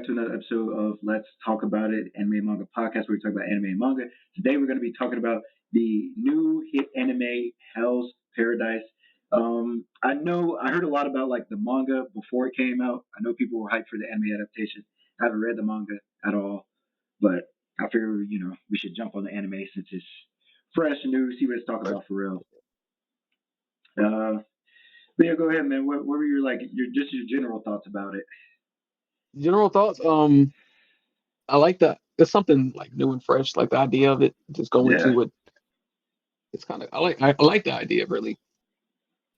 back to another episode of Let's Talk About It Anime and Manga Podcast, where we talk about anime and manga. Today, we're going to be talking about the new hit anime Hell's Paradise. I heard a lot about like the manga before it came out. I know people were hyped for the anime adaptation. I haven't read the manga at all, but I figured we should jump on the anime since it's fresh and new. See what it's talking about for real. Uh, but yeah, go ahead, man. What were your your general thoughts about it? General thoughts. I like that. It's something like new and fresh. Like the idea of it, just going Yeah, to it. It's kind of I like the idea of really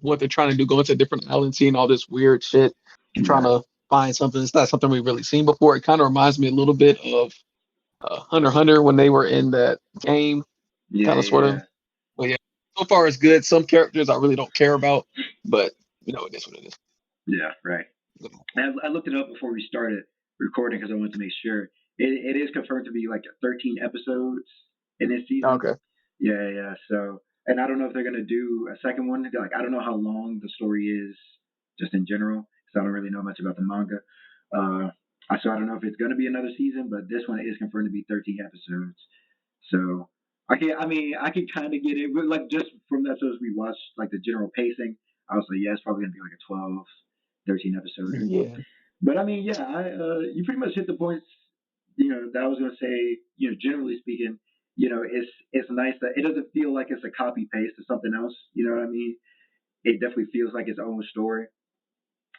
what they're trying to do, going to different islands, seeing all this weird shit, trying yeah, to find something. It's not something we've really seen before. It kind of reminds me a little bit of Hunter x Hunter when they were in that game, yeah, kind of sort yeah. of. But yeah, so far it's good. Some characters I really don't care about, but it is what it is. Yeah, right. I looked it up before we started recording because I wanted to make sure. It is confirmed to be like 13 episodes in this season. Okay. Yeah, yeah. So, and I don't know if they're gonna do a second one. Like, I don't know how long the story is, just in general, because I don't really know much about the manga. Uh, so I don't know if it's gonna be another season, but this one is confirmed to be 13 episodes. So I can kind of get it, but like just from the episodes we watched, like the general pacing, I was like, yeah, it's probably gonna be like a 12, 13 episodes. Yeah. But I mean, yeah, you pretty much hit the points. That I was gonna say. Generally speaking, it's nice that it doesn't feel like it's a copy paste of something else. You know what I mean? It definitely feels like its own story,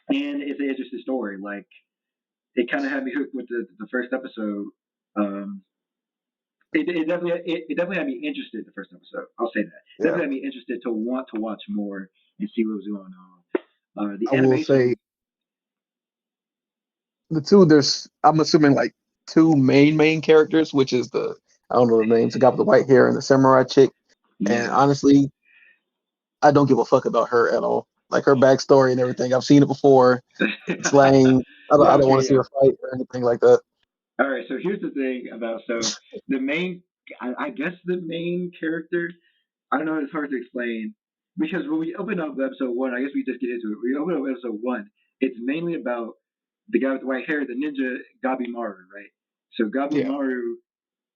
and it's an interesting story. Like it kind of had me hooked with the first episode. Um, it definitely had me interested. The first episode, I'll say that. Yeah. Definitely had me interested to want to watch more and see what was going on. The I will say animation, the two. I'm assuming like two main characters, which is the I don't know the names, the guy with the white hair and the samurai chick. And yeah, honestly, I don't give a fuck about her at all. Like her backstory and everything. I've seen it before. It's lame. I don't want to okay, see yeah. her fight or anything like that. All right, so here's the thing about the main, I guess the main character. I don't know. It's hard to explain because when we open up episode one, I guess we just get into it. We open up episode one. It's mainly about the guy with the white hair, the ninja Gabimaru, right? So Yeah. Gabimaru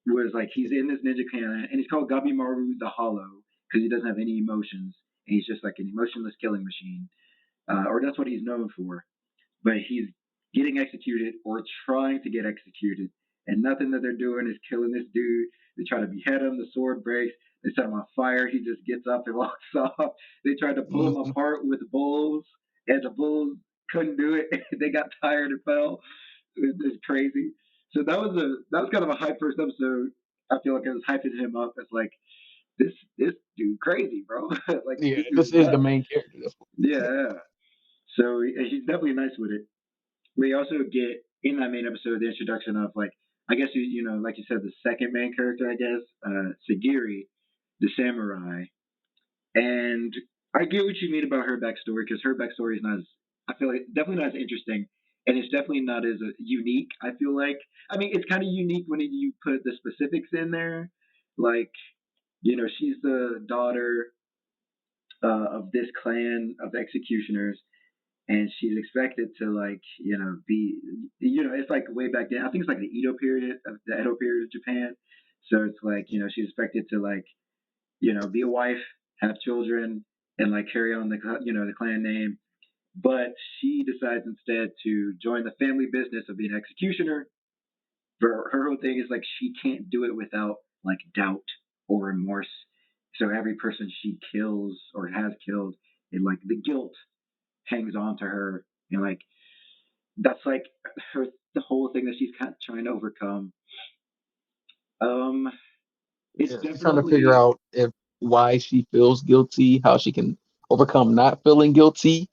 was like he's in this ninja clan, and he's called Gabimaru the Hollow because he doesn't have any emotions, and he's just like an emotionless killing machine, or that's what he's known for. But he's getting executed or trying to get executed, and nothing that they're doing is killing this dude. They try to behead him. The sword breaks. They set him on fire. He just gets up and walks off. They tried to pull him Mhm. apart with bulls, and the bulls couldn't do it. They got tired and fell. It's crazy. So that was kind of a hype first episode. I feel like I was hyping him up as like this dude crazy, bro. Like Yeah. this dude This is is the nuts. main character. That's what I'm saying. Yeah. So he's definitely nice with it. We also get in that main episode the introduction of like I guess like you said the second main character I guess Sagiri, the samurai, and I get what you mean about her backstory because her backstory is not as I feel like definitely not as interesting and it's definitely not as unique. I feel like I mean it's kind of unique when you put the specifics in there, like she's the daughter of this clan of executioners and she's expected to like be it's like way back then. I think it's like the Edo period of the Edo period of Japan. So it's like she's expected to like be a wife, have children, and like carry on the the clan name. But she decides instead to join the family business of being an executioner. Her whole thing is like she can't do it without like doubt or remorse. So every person she kills or has killed, and like the guilt hangs on to her, and like that's like her the whole thing that she's kind of trying to overcome. Um, it's Yeah. She's trying to figure definitely out if why she feels guilty, how she can overcome not feeling guilty,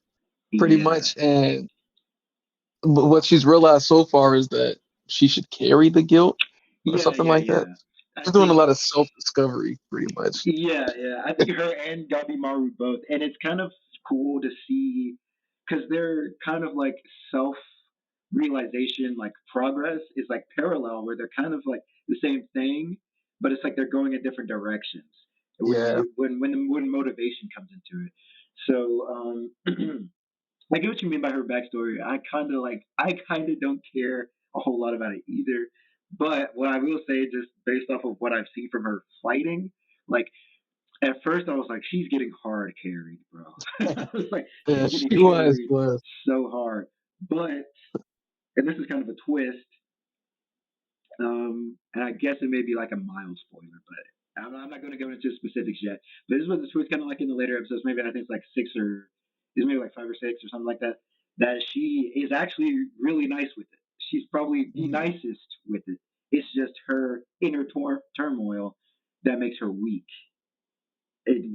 pretty yeah, much. And what she's realized so far is that she should carry the guilt or yeah, something yeah, like that. yeah. I She's doing a think lot of self discovery, pretty much. yeah, yeah. I think her and Gabi Maru both, and it's kind of cool to see because they're kind of like self realization, like progress is like parallel, where they're kind of like the same thing, but it's like they're going in different directions Yeah. when motivation comes into it. So I get what you mean by her backstory. I kind of don't care a whole lot about it either. But what I will say, just based off of what I've seen from her fighting, like at first I was like, she's getting hard carried, bro. I was like, Yeah, she's she getting was carried was. so hard. But and this is kind of a twist, and I guess it may be like a mild spoiler, but I'm not going to go into specifics yet. But this was the twist, kind of like in the later episodes. Maybe I think it's like six or it's maybe like five or six or something like that. That she is actually really nice with it. She's probably the Mhm. nicest with it. It's just her inner turmoil that makes her weak.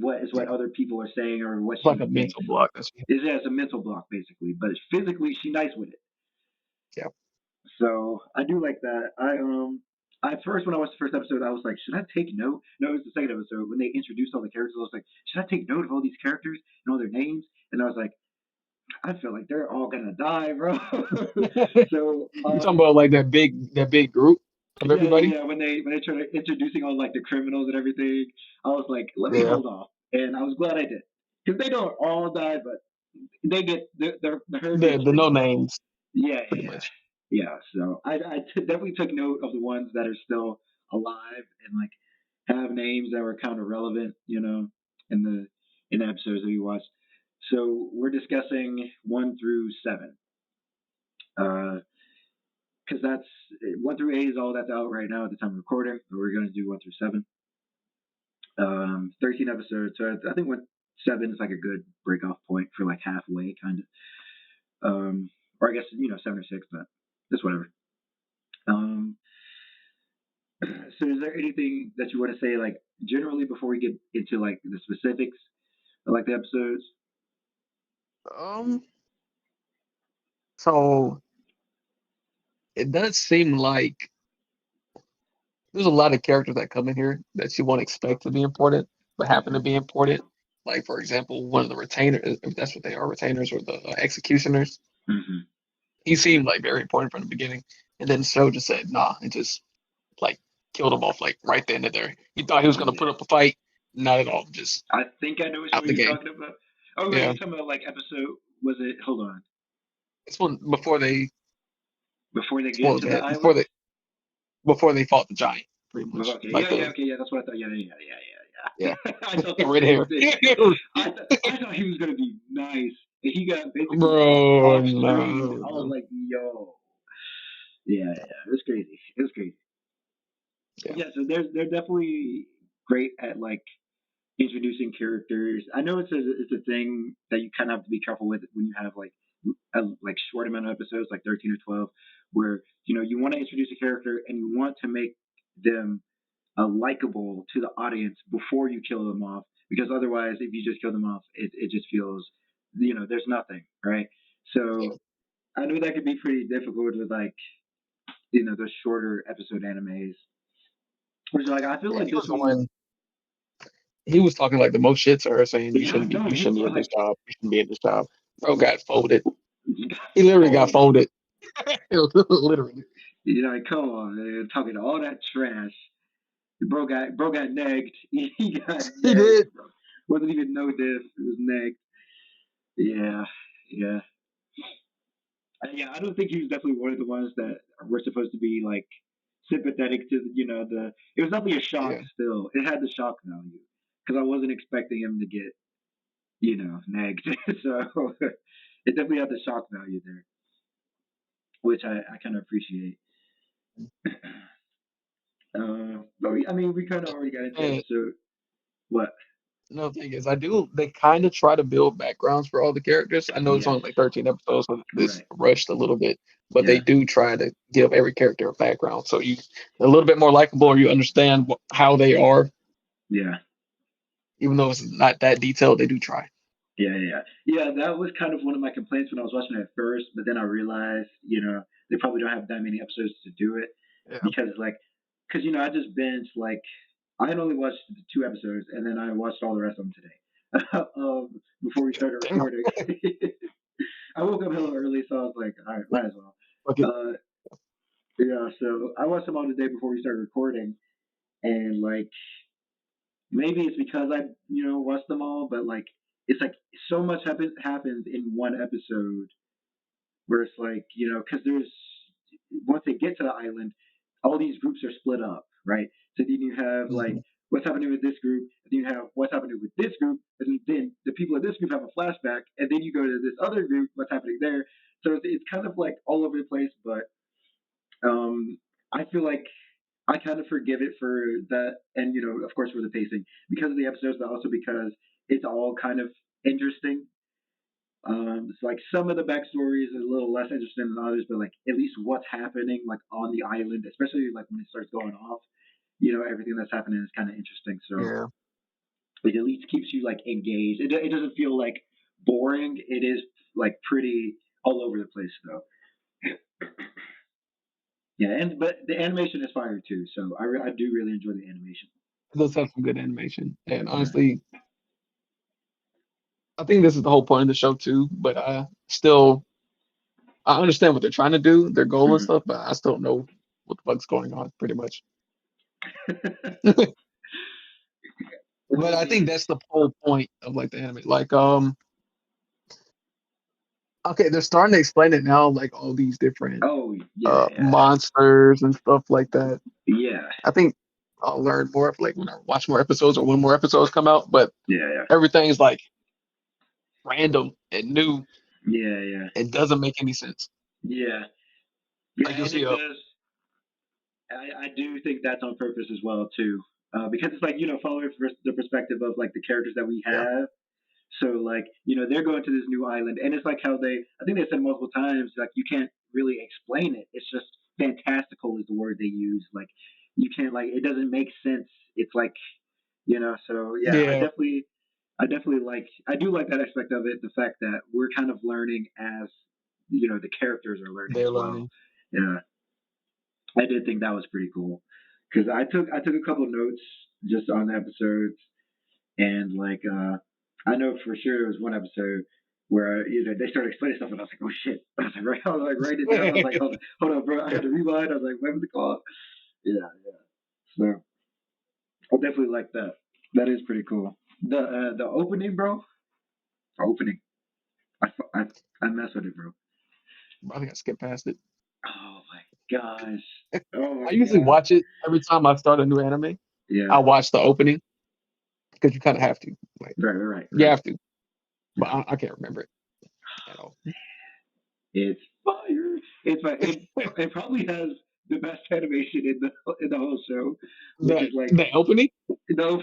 What is what Yeah, other people are saying or what it's like she a thinks. mental block. That's Is as a mental block basically, but physically she's nice with it. yeah. So I do like that. I first when I watched the first episode, I was like, should I take note? No, it was the second episode when they introduced all the characters. I was like, should I take note of all these characters and all their names? And I was like, I feel like they're all gonna die, bro. So You talking about like that big group of yeah, yeah, everybody? yeah. When they started introducing all like the criminals and everything, I was like, let me Yeah, hold off, and I was glad I did because they don't all die, but they get the herd the gets the pretty no close. names Yeah, pretty yeah, much. yeah. So definitely took note of the ones that are still alive and like have names that were kind of relevant, in the episodes that we watched. So we're discussing 1 through 7, because that's 1 through 8 is all that's out right now at the time of recording. But we're going to do 1 through 7, 13 episodes. So I think 1 7 is like a good break off point for like halfway kind of, or I guess 7 or 6, but just whatever. Um, So is there anything that you want to say, like generally, before we get into like the specifics of like the episodes? Um, so it does seem like there's a lot of characters that come in here that you won't expect to be important, but happen to Hmm. be important. Like for example, one of the retainers, if that's what they are, retainers or the executioners. Hmm. He seemed like very important from the beginning, and then the show just said nah, and just like killed him off like right then and there. You thought he was gonna Yeah, put up a fight, not at all, just I think I know which out one the you're game. talking about. Oh wait, Yeah, you're talking about like episode? Was it? Hold on, it's one before they before they get spoiled to the that island. before they fought the giant, pretty much Okay, like yeah, yeah, the okay, yeah. That's what I thought. Yeah, yeah, yeah, yeah yeah, yeah. I thought the red same hair. thing. I thought he was gonna be nice, and he got basically Bro, off screen. I was no. like, yo, yeah, yeah, it was crazy. It was crazy. Yeah, Yeah, so they're definitely great at like introducing characters. I know it's a thing that you kind of have to be careful with when you have like like short amount of episodes, like 13 or 12, where you want to introduce a character and you want to make them likable to the audience before you kill them off, because otherwise, if you just kill them off, it just feels there's nothing, right? yeah, So I know that could be pretty difficult with like those shorter episode animes. Which like I feel yeah. like He this was the one, one. He was talking like the most shit to her, saying you yeah, shouldn't be, no, you he shouldn't be in this like job, you shouldn't be in this job. Bro got folded. he got He literally got folded. folded. Literally, Like, come on, man, talking all that trash. Bro got negged. He got he negged, did. bro. Wasn't even no diff. It was negged. Yeah, yeah, yeah. I don't think he was definitely one of the ones that were supposed to be like sympathetic to the. It was definitely a shock. Yeah, Still, it had the shock value because I wasn't expecting him to get negged. So it definitely had the shock value there, which I kind of appreciate. I mean, we kind of already got into and episode what? another thing is, I do. They kind of try to build backgrounds for all the characters. I know it's Yes, only like 13 episodes, so this right. rushed a little bit, but they Yeah, do try to give every character a background, so you a little bit more likable, or you understand how they are, yeah, even though it's not that detailed. They do try. yeah, yeah, yeah. That was kind of one of my complaints when I was watching it at first, but then I realized, they probably don't have that many episodes to do it Yeah. because, like, because I just binged like I had only watched 2 episodes and then I watched all the rest of them today, before we started Damn. recording. I woke up hella early, so I was like, all right, might as well. Fuck it. Uh, yeah, so I watched them all the day before we started recording, and like maybe it's because I watched them all, but like it's like so much happens in one episode where it's like because there's once they get to the island, all these groups are split up, right? So then you have like Hmm. what's happening with this group, and then you have what's happening with this group, and then the people of this group have a flashback, and then you go to this other group, what's happening there. So it's kind of like all over the place, but um, I feel like I kind of forgive it for that, and of course, for the pacing because of the episodes, but also because it's all kind of interesting. It's like some of the backstory is a little less interesting than others, but like at least what's happening like on the island, especially like when it starts going off, everything that's happening is kind of interesting. So Yeah. it at least keeps you like engaged. It doesn't feel like boring. It is like pretty all over the place though. Yeah, and but the animation is fire too. So I do really enjoy the animation. It does have some good animation. And Yeah. honestly, I think this is the whole point of the show too, but I understand what they're trying to do, their goal and Mhm. stuff, but I still don't know what the fuck's going on, pretty much. What But do you I think mean? that's the whole point of like the anime. Like, okay, they're starting to explain it now, like all these different Oh yeah, yeah, monsters and stuff like that. yeah, I think I'll learn more if like when I watch more episodes or when more episodes come out, but yeah, everything's like random and new. yeah, yeah, It doesn't make any sense. yeah, Like yeah, you'll and see it a does. I do think that's on purpose as well too, because it's like following the perspective of like the characters that we yeah, have. So like they're going to this new island, and it's like how I think they said multiple times like you can't really explain it. It's just fantastical is the word they use. Like you can't like it doesn't make sense. It's like So yeah, yeah, I definitely I do like that aspect of it. The fact that we're kind of learning as the characters are learning as they're well. learning. Yeah, I did think that was pretty cool because I took a couple notes just on the episodes and like I know for sure there was one episode where they started explaining stuff and I was like, oh shit. I was like writing it down. I was like, hold on, bro. I had to rewind. I was like, what was it called? Yeah, yeah. So I definitely like that. That is pretty cool. The opening, bro. Opening. I I I mess with it, bro. I think I skipped past it. Oh my gosh. Oh I my usually god. watch it every time I start a new anime. Yeah. I watch the opening because you kind of have to. Like, Right. Right. you Right. have to. But I can't remember it at all. It's fire. It's fire. It probably has the best animation in the whole show, which is like The opening. no.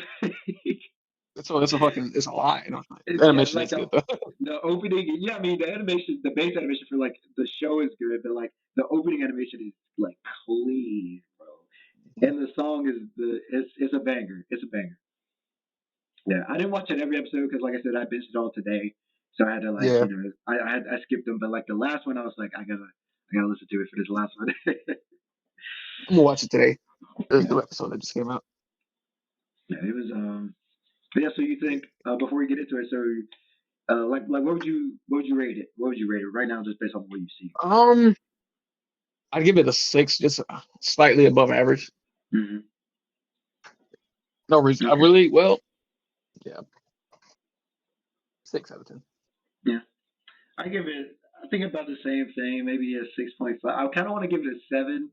It's a fucking it's a lie. You know? The Yeah, animation like is good though. the opening. Yeah, I mean the animation, the base animation for like the show is good, but like the opening animation is like clean, bro. And the song is it's a banger. It's a banger. Yeah, I didn't watch it every episode because, like I said, I binged it all today, so I had to like Yeah, I skipped them, but like the last one, I was like I gotta listen to it for this last one. I'm gonna watch it today. There's a Yeah, new episode that just came out. yeah, it was But yeah, so you think before we get into it, so like what would you rate it? What would you rate it right now, just based on what you see? Um, I'd give it a 6, just slightly above average. Hmm. No reason. I Okay. really yeah, 6 out of 10. Yeah, I give it. I think about the same thing, maybe a 6.5. I kind of want to give it a 7,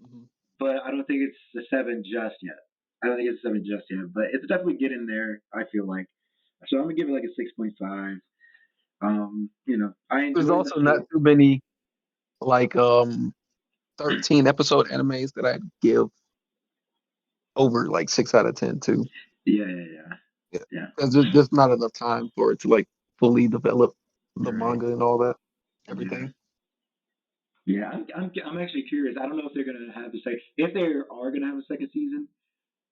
Hmm. but I don't think it's a 7 just yet. I don't think it's a 7 just yet, but it's definitely getting there. I feel like. So I'm gonna give it like a 6.5. I There's enjoyed the also not show. too many like 13 episode animes that I'd give over like 6 out of 10 too. Yeah, yeah, yeah, Yeah, yeah. because there's just not enough time for it to like fully develop the Right. manga and all that, Yeah. everything. Yeah, I'm actually curious. I don't know if they're gonna have the second. If they are gonna have a second season,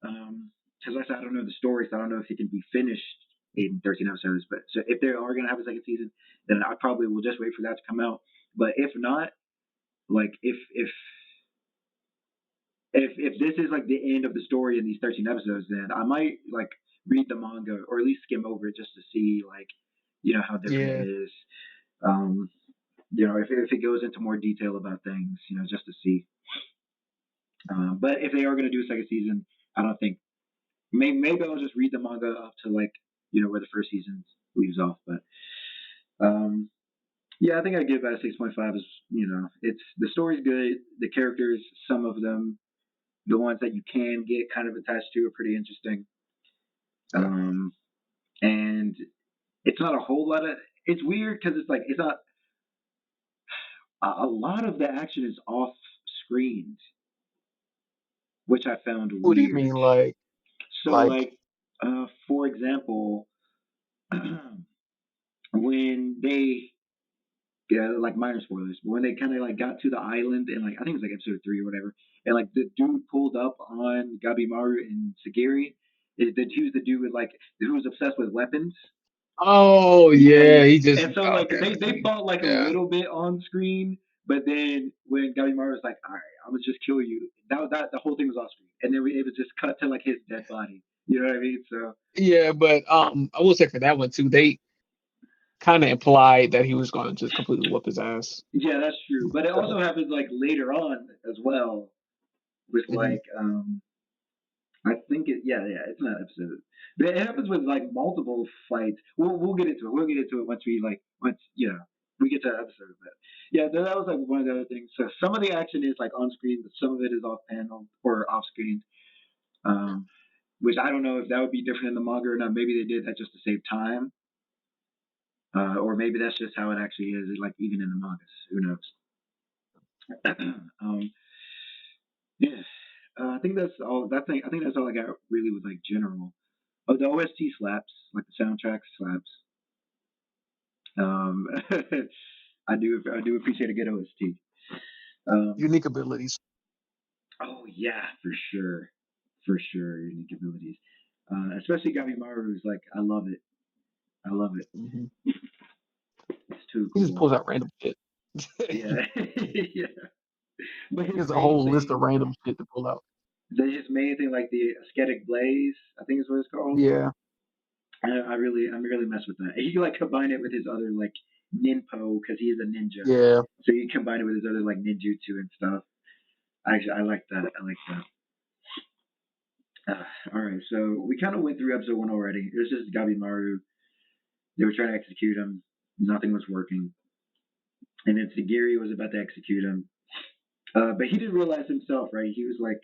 because like I said, I don't know the story, so I don't know if it can be finished in 13 episodes. But so if they are gonna have a second season, then I probably will just wait for that to come out. But if not, like if this is like the end of the story in these 13 episodes, then I might like read the manga or at least skim over it just to see like how different it Yeah, is. Um, if it goes into more detail about things, just to see. But if they are going to do a second season, I don't think. Maybe I'll just read the manga up to like where the first season leaves off. But um, Yeah, I think I give that a 6.5. Is it's the story's good. The characters, some of them, the ones that you can get kind of attached to, are pretty interesting. Yeah. Um, and it's not a whole lot of. It's weird because it's like it's not a lot of the action is off screen, which I found What do you mean, weird. So like? like, for example, when they yeah, like minor spoilers, but when they kind of like got to the island and like I think it was like episode 3 or whatever, and like the dude pulled up on Gabimaru and Sagiri, he was the dude with like who was obsessed with weapons. Oh Yeah, yeah, yeah. he just And so like okay. I they see. fought like a Yeah, little bit on screen, but then when Gabimaru was like, "All right, I'm gonna just kill you," that the whole thing was off screen, and then it was just cut to like his dead body. You know what I mean? So yeah, but I will say for that one too, they kind of implied that he was going to just completely whoop his ass. yeah, that's true. But it So, also happens like later on as well with mhm. like I think it's not episode. But it happens with like multiple fights. We'll get into it. We'll get into it once we get to that episode. But yeah, that was like one of the other things. So some of the action is like on screen, but some of it is off panel or off screen. Yeah. Um, which I don't know if that would be different in the manga or not. Maybe they did that just to save time, or maybe that's just how it actually is. Like even in the mangas, who knows? Yeah, I think that's all. I think that's all I got really with like general. Oh, the OST slaps, like the soundtrack slaps. Um, I do appreciate a good OST. Um, Unique abilities. oh yeah, for sure, unique abilities. Especially Gabimaru's like, I love it, I love it. Hmm. It's too He just cool. pulls out random shit. Yeah, yeah. But He his has a main whole list of thing, random shit to pull out. like the ascetic blaze, I think is what it's called. Yeah, I really mess with that. And you can like combine it with his other like ninpo because he is a ninja. yeah. So you combine it with his other like ninjutsu and stuff. I like that. I like that. All right, so we kind of went through episode 1 already. It was just Gabimaru. They were trying to execute him. Nothing was working. And then Sagiri was about to execute him. But he didn't realize himself, right? He was like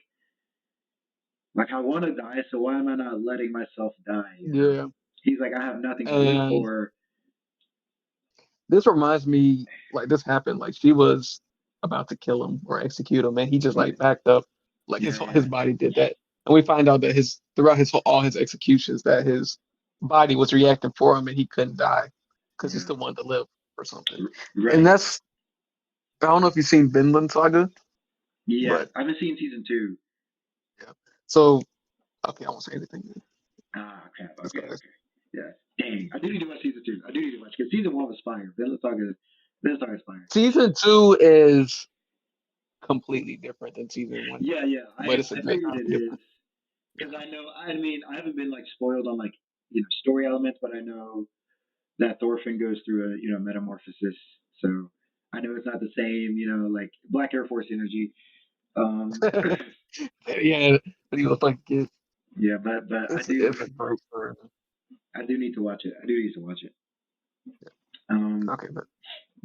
I want to die, so why am I not letting myself die? You know? Yeah. He's like, I have nothing to live And for. this reminds me, like this happened, like she was about to kill him or execute him, and he just Yeah, like backed up, like yeah, his yeah, body did that, and we find out that his throughout all his executions that his body was reacting for him, and he couldn't die because he yeah. still wanted to live or something. And Right. that's I don't know if you've seen Vinland Saga, Yeah, but I haven't seen season 2. yeah. So okay, I won't say anything. Ah, crap. This Okay, guy's okay. Yeah. Dang. I do need to watch season 2. I do need to watch because season 1 was fire. Then let's talk is fire. season 2 is completely different than season 1, Yeah, yeah. but it's a I good figured kind it of is different. because Yeah. I know. I mean, I haven't been like spoiled on like story elements, but I know that Thorfinn goes through a metamorphosis. So I know it's not the same. Like Black Air Force energy. Um, Yeah, but he was like, yeah, but it's a great story. I do need to watch it. I do need to watch it. Um, Okay, but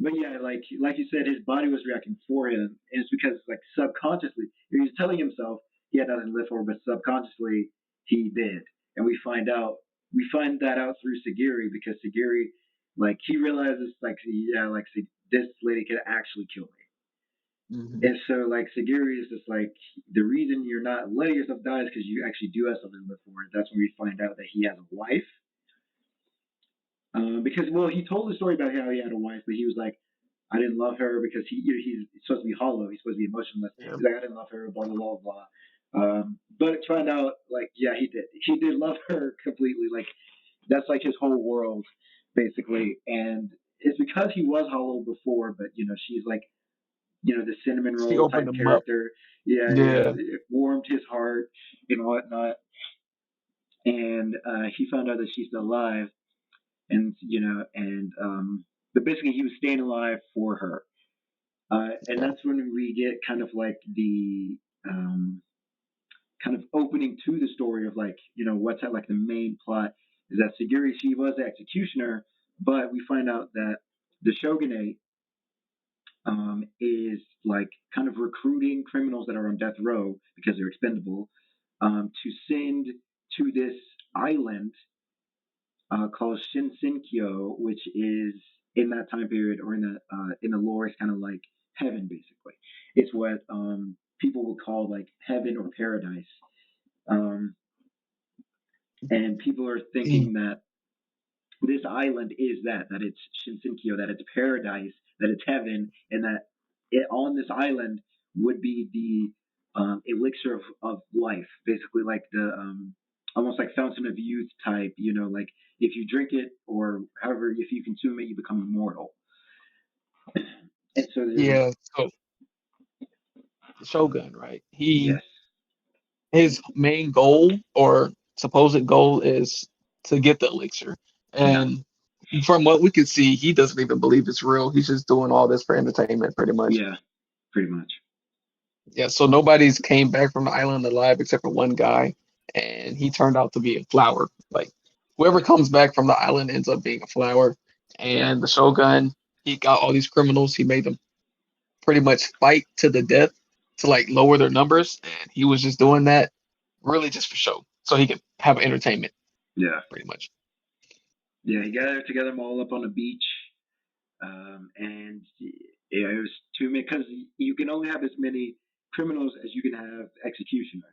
But yeah, like you said, his body was reacting for him, and it's because like subconsciously he was telling himself he had nothing to live for, but subconsciously he did. And we find that out through Sagiri because Sagiri, like he realizes like yeah, like this lady could actually kill me. hmm. And so like Sagiri is just like the reason you're not letting yourself die is because you actually do have something to live for. That's when we find out that he has a wife. Because well, he told the story about how he had a wife, but he was like, I didn't love her because he's supposed to be hollow. He's supposed to be emotionless. Yeah. He's like, I didn't love her. Blah blah blah blah. But it turned out like yeah, he did. He did love her completely. Like that's like his whole world basically. And it's because he was hollow before, but she's like the cinnamon She roll opened type them up. character. Yeah, yeah. Yeah. It warmed his heart and whatnot. And he found out that she's still alive and but basically he was staying alive for her, and Yeah. that's when we get kind of like the um, kind of opening to the story of like what's like the main plot is that Sagiri she was the executioner, but we find out that the shogunate is like kind of recruiting criminals that are on death row because they're expendable to send to this island called Shinsenkyo, which is in that time period or in the lore, it's kind of like heaven basically. It's what people would call like heaven or paradise. Um, and people are Mm. thinking that this island is that it's Shinsenkyo, that it's paradise, that it's heaven, and that on this island would be the elixir of life, basically like the almost like fountain of youth type. You know, like if you drink it or however, if you consume it, you become immortal. And so there's Yeah, so the Shogun, right? yes, His main goal or supposed goal is to get the elixir. yeah, And from what we can see, he doesn't even believe it's real. He's just doing all this for entertainment, pretty much. yeah, pretty much, Yeah, so nobody's came back from the island alive except for one guy, and he turned out to be a flower. Like whoever comes back from the island ends up being a flower. yeah, And the Shogun, he got all these criminals. He made them pretty much fight to the death to like lower their numbers, and he was just doing that really just for show, so he could have entertainment, yeah, pretty much. yeah. He gathered together them all up on a beach. And yeah, it was too many because you can only have as many criminals as you can have executioners.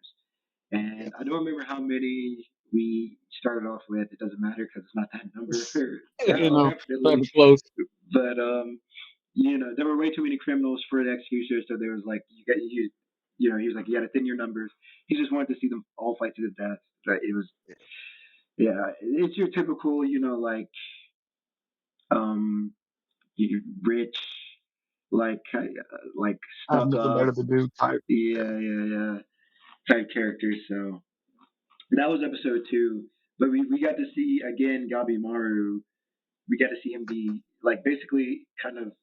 Yeah, And I don't remember how many we started off with. It doesn't matter because it's not that number you know, not definitely. even close. But you know, there were way too many criminals for the executioners. So there was like you know, he was like, you got to thin your numbers. He just wanted to see them all fight to the death. But it was, yeah, it's your typical, you know, um, you rich, like I have stuck nothing better up, to do. Type. Yeah, yeah, type characters. So that was episode two. But we got to see again Gabi Maru. We got to see him be like basically kind of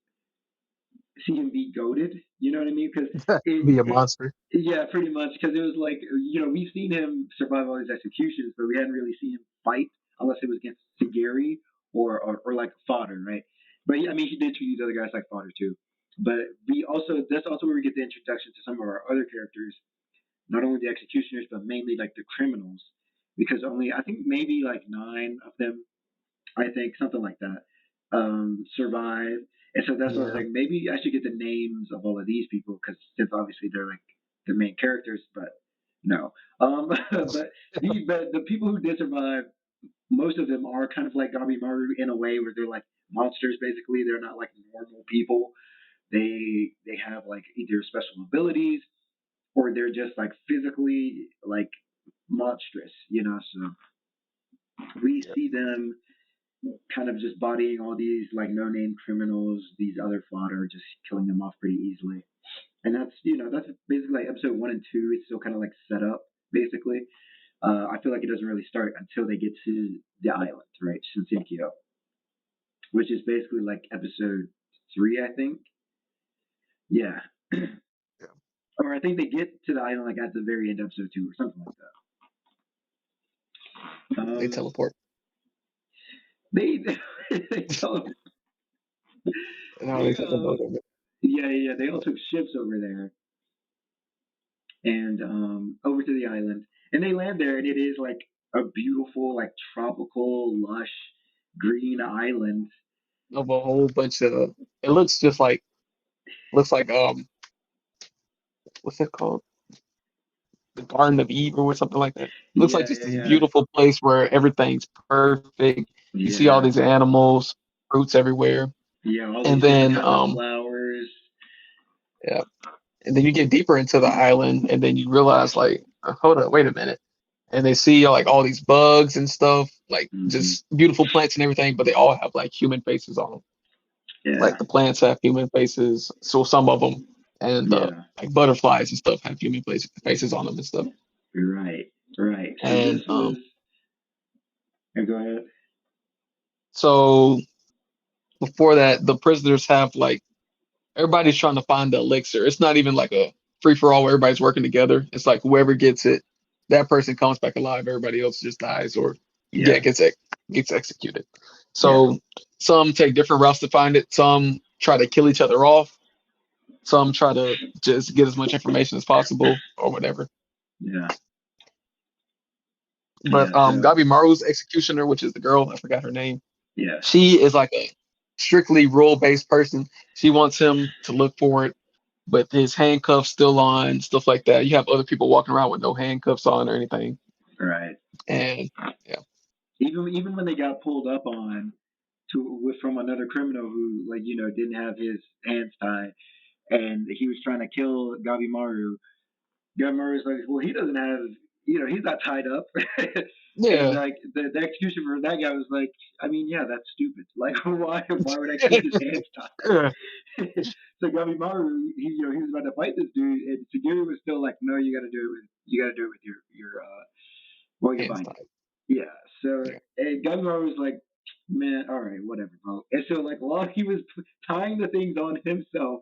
see him be goaded. You know what I mean? Because be a monster. yeah, pretty much. Because it was like you know we've seen him survive all these executions, but we hadn't really seen him fight unless it was against Sagiri or like fodder, right? But I mean, he did treat these other guys like fodder too. But we also that's also where we get the introduction to some of our other characters, not only the executioners but mainly like the criminals, because only I think maybe like nine of them, I think something like that, survive. And so that's why I was Yeah, like, maybe I should get the names of all of these people because since obviously they're like the main characters, but no. But the people who did survive, most of them are kind of like Gabi Maru in a way where they're like monsters. Basically, they're not like normal people. They have like either special abilities or they're just like physically like monstrous, you know. So we yeah, see them kind of just bodying all these like no-name criminals, these other fodder, just killing them off pretty easily. And that's you know that's basically like episode one and two. It's still kind of like set up basically. I feel like it doesn't really start until they get to the island, right, Shinsenkyo, which is basically like episode three, I think. Yeah, yeah. or I think they get to the island like at the very end, of episode two, or something like that. They teleport. They they tell And how they they take a boat over. yeah, they all took ships over there and over to the island, and they land there, and it is like a beautiful, like tropical, lush, green island. Of a whole bunch of. It looks just like looks like what's it called? The Garden of Eve or something like that. Looks like Yeah, just yeah, this yeah, beautiful place where everything's perfect. You see all yeah, these animals, fruits everywhere, yeah. All and these different then kinds of flowers. yeah, and then you get deeper into the island, and then you realize like, hold up, wait a minute, and they see like all these bugs and stuff, like Hmm. just beautiful plants and everything, but they all have like human faces on them. Yeah, Like the plants have human faces, so some of them, and yeah. like butterflies and stuff have faces on them and stuff. Right, right. So this And was. Go ahead. so before that, the prisoners have like everybody's trying to find the elixir. It's not even like a free for all where everybody's working together. It's like whoever gets it, that person comes back alive. Everybody else just dies or yeah Yeah, gets gets executed. Yeah, So some take different routes to find it. Some try to kill each other off. Some try to just get as much information as possible or whatever. yeah, yeah. But So Gabimaru's executioner, which is the girl, I forgot her name. yeah, She is like a strictly rule-based person. She wants him to look for it, but his handcuffs still on, stuff like that. You have other people walking around with no handcuffs on or anything. right. And yeah, Even when they got pulled up on from another criminal who like didn't have his hands tied, and he was trying to kill Gabimaru. Gabimaru's like, well, he doesn't have, he's not tied up. And yeah, like the execution for that guy was like, I mean, yeah, that's stupid. Like, why would I keep his hands yeah, tied? So Gabimaru, he was about to fight this dude, and Sugiri was still like, no, you got to do it with your while you're hands binded. tied. Yeah. So Yeah, and Gunnar was like, man, all right, whatever, bro. And so like while he was tying the things on himself,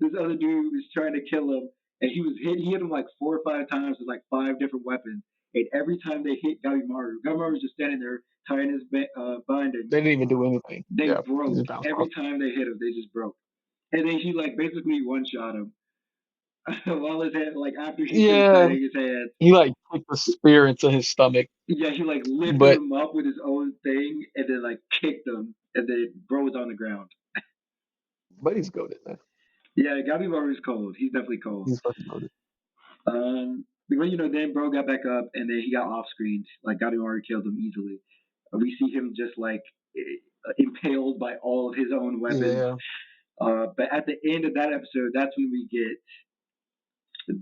this other dude was trying to kill him, and he hit him like 4 or 5 times with like 5 different weapons. And every time they hit Gabimaru was just standing there tying his binding. they didn't even do anything. They Yeah, he broke just bounced every off. time they hit him. They just broke, and then he like basically one shot him while his head like after he finished Yeah, tying his hands. he like kicked the spear into his stomach, Yeah, he like lifted but him up with his own thing and then like kicked him and then bro was on the ground. he's goaded, man. Yeah, Gabibar is cold. He's definitely cold. He's fucking goaded. But then bro got back up and then he got off screen. Like Gabibar killed him easily. We see him just like impaled by all of his own weapons. Yeah, But at the end of that episode, that's when we get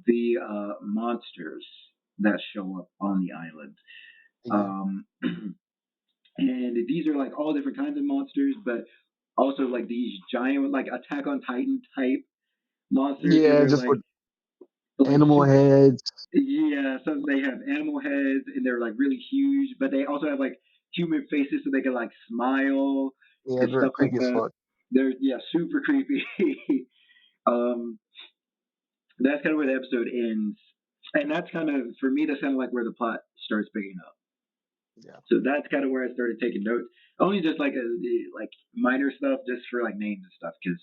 the monsters that show up on the island. yeah, Um, and these are like all different kinds of monsters, but also like these giant like Attack on Titan type monsters where yeah. they're Just with like animal super. heads. Yeah, some they have animal heads and they're like really huge, but they also have like human faces so they can like smile Yeah, and very stuff like creepy as that. fuck. They're super creepy. um, that's kind of where the episode ends, and that's kind of for me that's kind of like where the plot starts picking up. Yeah, So that's kind of where I started taking notes. Only just like minor stuff, just for like names and stuff. Because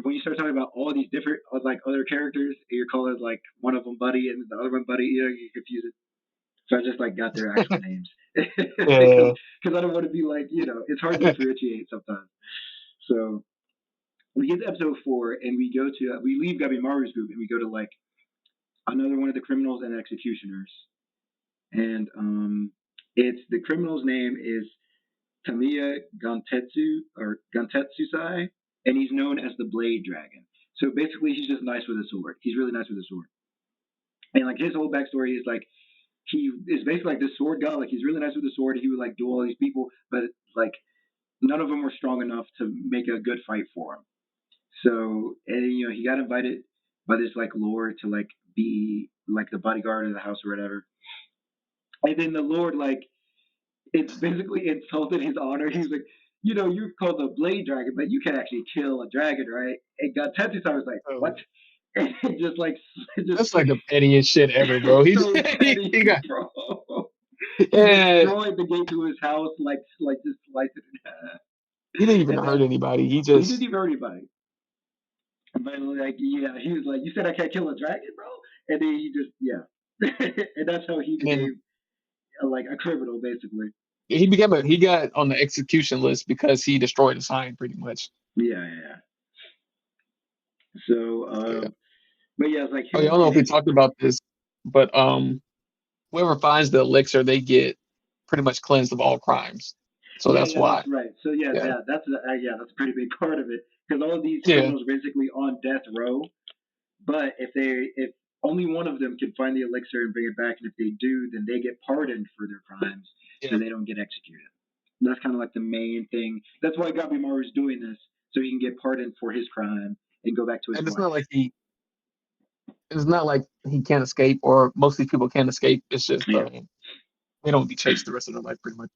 when you start talking about all these different like other characters, you're calling like one of them Buddy and the other one Buddy, you confuse it. So I just like got their actual names yeah, because I don't want to be like it's hard to differentiate sometimes. So we get to episode 4 and we leave Gabi Maru's group and we go to like another one of the criminals and executioners, and it's the criminal's name is Tamiya Gantetsusai, and he's known as the Blade Dragon. So basically, he's just nice with a sword. He's really nice with a sword, and like his whole backstory is like he is basically like this sword god. Like he's really nice with a sword. He would like duel all these people, but like none of them were strong enough to make a good fight for him. So and he got invited by this like lord to like be like the bodyguard of the house or whatever. And then the lord like it's basically insulted his honor. He was like, you're called the Blade Dragon, but you can actually kill a dragon, right? And God Tetsuya was like, what? oh, And just like, just that's like the pettiest shit ever, bro. He so petty, he got bro. He yeah. destroyed the gate to his house, like just sliced it in half. He didn't even And hurt then anybody. He he didn't just even hurt anybody. But like, yeah, he was like, you said I can't kill a dragon, bro? And then he just, yeah. And that's how he and then became like a criminal, basically. he got on the execution list because he destroyed a sign pretty much. Yeah, yeah, yeah. So, Yeah. but yeah, it's like Oh, yeah, I him don't know and if we his. talked about this, but whoever finds the elixir, they get pretty much cleansed of all crimes. So Yeah, that's yeah, that's why. right. So yeah, Yeah. that's a pretty big part of it because all of these Yeah. criminals are basically on death row. But if only one of them can find the elixir and bring it back, and if they do, then they get pardoned for their crimes, so Yeah. they don't get executed. That's kind of like the main thing. That's why Gabimaru is doing this, so he can get pardoned for his crime and go back to his And wife. it's not like he can't escape or most of these people can't escape. It's just Yeah. they don't be chased the rest of their life pretty much.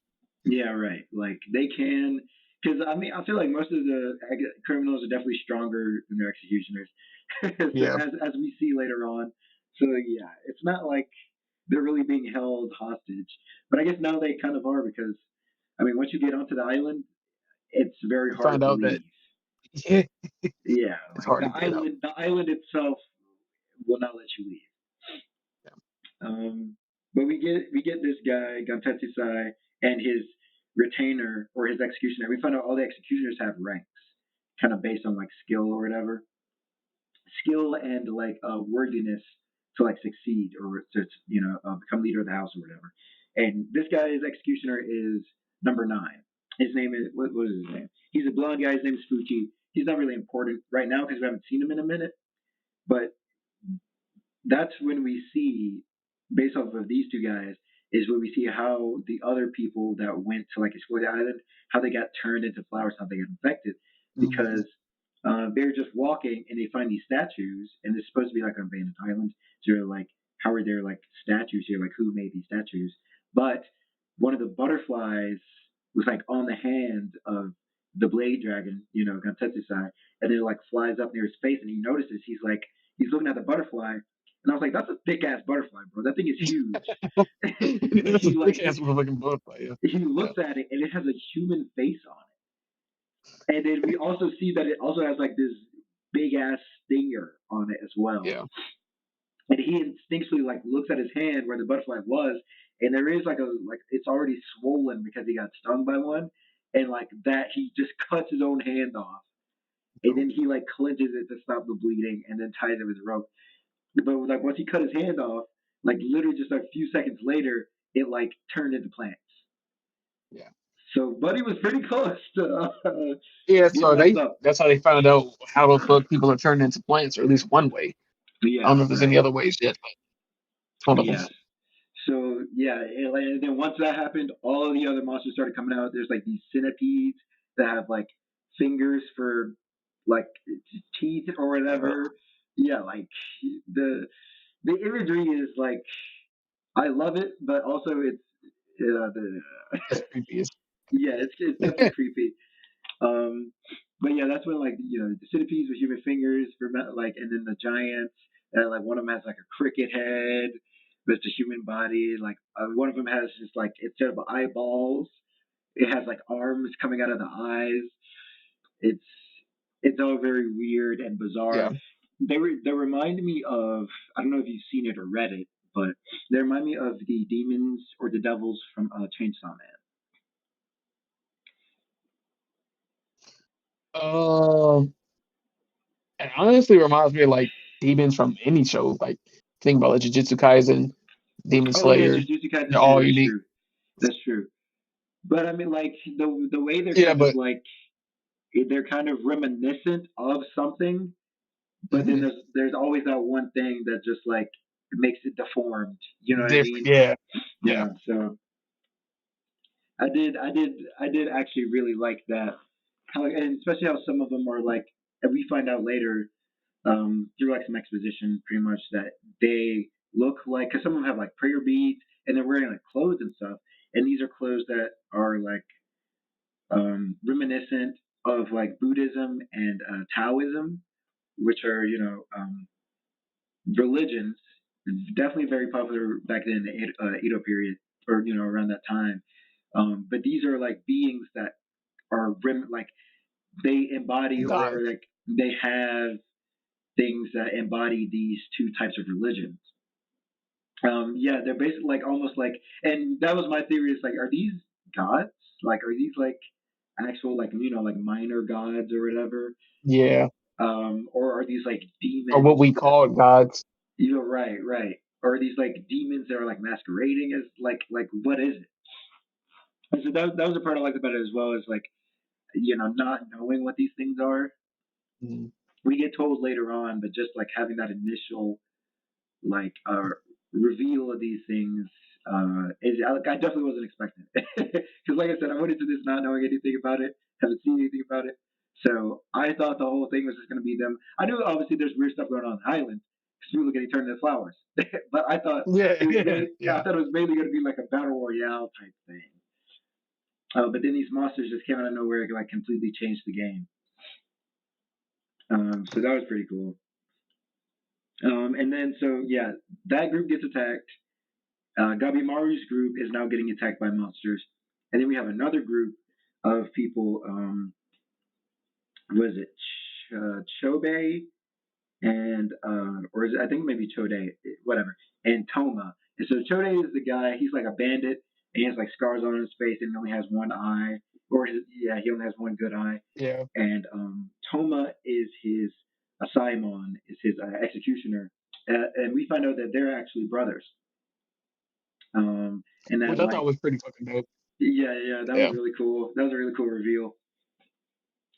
Yeah, right. Like they can, because I mean, I feel like most of the criminals are definitely stronger than their executioners. So Yeah. as we see later on, so yeah, it's not like they're really being held hostage. But I guess now they kind of are because I mean, once you get onto the island, it's very You hard find to out that leave. yeah, Yeah, it's like hard to get out. the island itself will not let you leave. Yeah. But we get this guy Gantetsusai and his retainer or his executioner. We find out all the executioners have ranks, kind of based on like skill or whatever, skill and like worthiness to like succeed or to become leader of the house or whatever. And this guy's executioner is number 9. His name is what is his name? He's a blonde guy. His name is Fuchi. He's not really important right now because we haven't seen him in a minute. But that's when we see, based off of these two guys, is when we see how the other people that went to like explore the island, how they got turned into flowers, how they got infected, Mhm. because they're just walking and they find these statues, and it's supposed to be like an abandoned island. So they're like, how are there like statues here? Like, who made these statues? But one of the butterflies was like on the hand of the blade dragon, Gantetsusai, and then it like flies up near his face, and he notices he's looking at the butterfly, and I was like, that's a thick ass butterfly, bro. That thing is huge. And It's a he big like ass motherfucking butterfly. Yeah. he Yeah. looks at it, and it has a human face on it. And then we also see that it also has like this big ass stinger on it as well. Yeah. And he instinctually like looks at his hand where the butterfly was, and there is like it's already swollen because he got stung by one, and like that he just cuts his own hand off, and Oh, then he like clenches it to stop the bleeding, and then ties it with rope. But like once he cut his hand off, like literally just a few seconds later, it like turned into plants. yeah. So Buddy was pretty close to Yeah, getting so messed they up. that's how they found out how the fuck people are turned into plants, or at least one way. I don't Yeah, know if there's any right. other ways yet, but it's one of them. Yes. So yeah, and then once that happened, all of the other monsters started coming out. There's like these centipedes that have like fingers for like teeth or Yeah, whatever. Yeah, like the the imagery is like I love it, but also it's the it's creepy. yeah, it's definitely creepy. Um, but yeah, that's when like the centipedes with human fingers, like, and then the giants, like one of them has like a cricket head, but it's a human body. Like one of them has just like instead of eyeballs, it has like arms coming out of the eyes. It's it's all very weird and bizarre. Yeah. They remind me of, I don't know if you've seen it or read it, but they remind me of the demons or the devils from Chainsaw Man. Um, it honestly reminds me of like demons from any show. Like think about like Jujutsu Kaisen, Demon Oh yeah, Slayer. Jujutsu Kaisen They're too. all That's unique. true. That's true. But I mean, like the way they're Yeah, kind of but like they're kind of reminiscent of something, but then mhm, there's always that one thing that just like makes it deformed. You know what I different. mean? Yeah, yeah, Yeah. So I did actually really like that. How, and especially how some of them are like, and we find out later through like some exposition, pretty much that they look like, because some of them have like prayer beads and they're wearing like clothes and stuff, and these are clothes that are like reminiscent of like Buddhism and Taoism, which are religions, definitely very popular back then in the Edo period, or around that time. But these are like beings that are like they embody God, or like they have things that embody these two types of religions. Yeah, they're basically like almost like, and that was my theory. Is like, are these gods? Like, are these like actual like like minor gods or whatever? yeah, Or are these like or what demons we that call gods. right, right? Or are these like demons that are like masquerading as like what is it? And so that was the part I liked about it as well, is like not knowing what these things are. Mhm. We get told later on, but just like having that initial like reveal of these things is I definitely wasn't expecting it because like I said, I went into this not knowing anything about it, haven't seen anything about it, so I thought the whole thing was just going to be them. I knew obviously there's weird stuff going on in the island because people getting turned into flowers, but I thought Yeah, it was yeah, mainly I yeah. thought it was mainly going to be like a battle royale type thing. But then these monsters just came out of nowhere and like completely changed the game. So that was pretty cool. And then so yeah, that group gets attacked. Gabimaru's group is now getting attacked by monsters. And then we have another group of people. Was it Chobe and or is it, I think maybe Chode, whatever, and Toma. And so Chode is the guy. He's like a bandit, and he has like scars on his face, and he only has one eye, yeah, he only has one good eye. Yeah. And Toma is his Asaimon, is his executioner, and we find out that they're actually brothers. And that Which I thought like was pretty fucking dope. yeah, that was Yeah. really cool. That was a really cool reveal.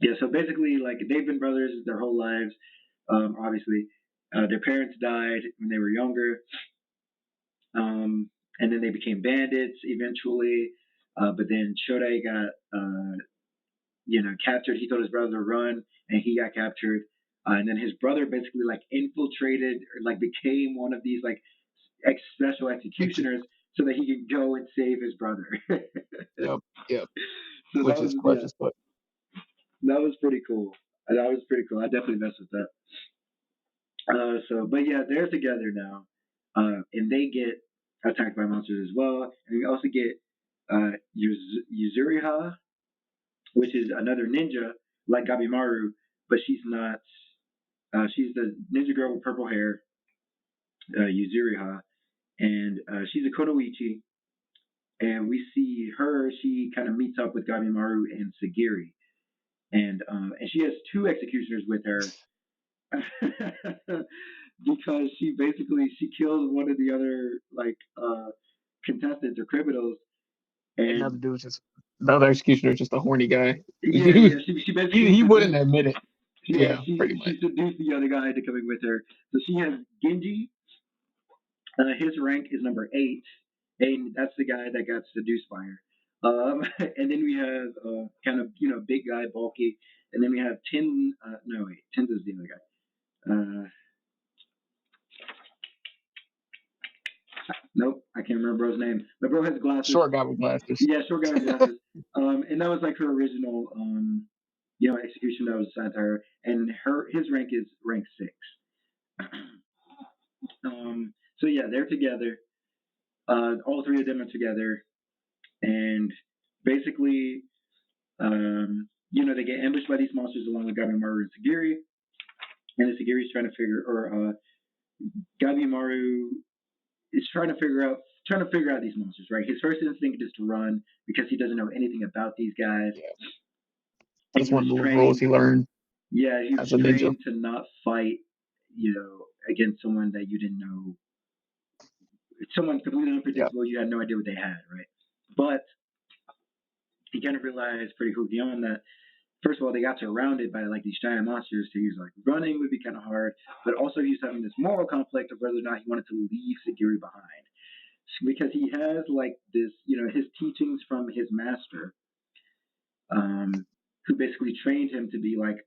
Yeah, so basically, like they've been brothers their whole lives. Obviously, their parents died when they were younger, and then they became bandits eventually. But then Shodai got, captured. He told his brother to run, and he got captured. And then his brother basically like infiltrated or like became one of these like special executioners so that he could go and save his brother. Yep. Yep. So that Which was is clutch yeah, as fuck. that was pretty cool. That was pretty cool. I definitely messed with that. But yeah, they're together now, and they get attacked by monsters as well. And we also get Yuzuriha, which is another ninja like Gabimaru, but she's not. She's the ninja girl with purple hair, Yuzuriha, and she's a Konoichi. And we see her. She kind of meets up with Gabimaru and Sagiri, and she has two executioners with her because she killed one of the other like contestants or criminals, And and another dude just the other executioner is just a horny guy. yeah, she basically He wouldn't seduced. admit it. Yeah, Yeah, she pretty much. she seduced the other guy into coming with her. So she has Genji. His rank is number 8, and that's the guy that got seduced by her. And then we have kind of big guy, bulky, and then we have Tin. No wait, Tin's the other guy. Nope, I can't remember bro's name. The bro has glasses. Short guy with glasses. Yeah, short guy with glasses. And that was like her original, execution that was assigned to her. And his rank is rank 6. So yeah, they're together. All three of them are together, and basically, they get ambushed by these monsters along with Gabimaru and Sagiri. And the Sagiri's Gabimaru is trying to figure out these monsters, right? His first instinct is to run because he doesn't know anything about these guys, Yeah. and That's he was one of the rules trained. he learned Yeah, he was as a ninja. trained to not fight, against someone that you didn't know, someone completely Yeah. unpredictable. You had no idea what they had, right? But he kind of realized pretty quickly on that first of all, they got surrounded by like these giant monsters. So he was like, running would be kind of hard, but also he was having this moral conflict of whether or not he wanted to leave Sagiri behind because he has like this, his teachings from his master, who basically trained him to be like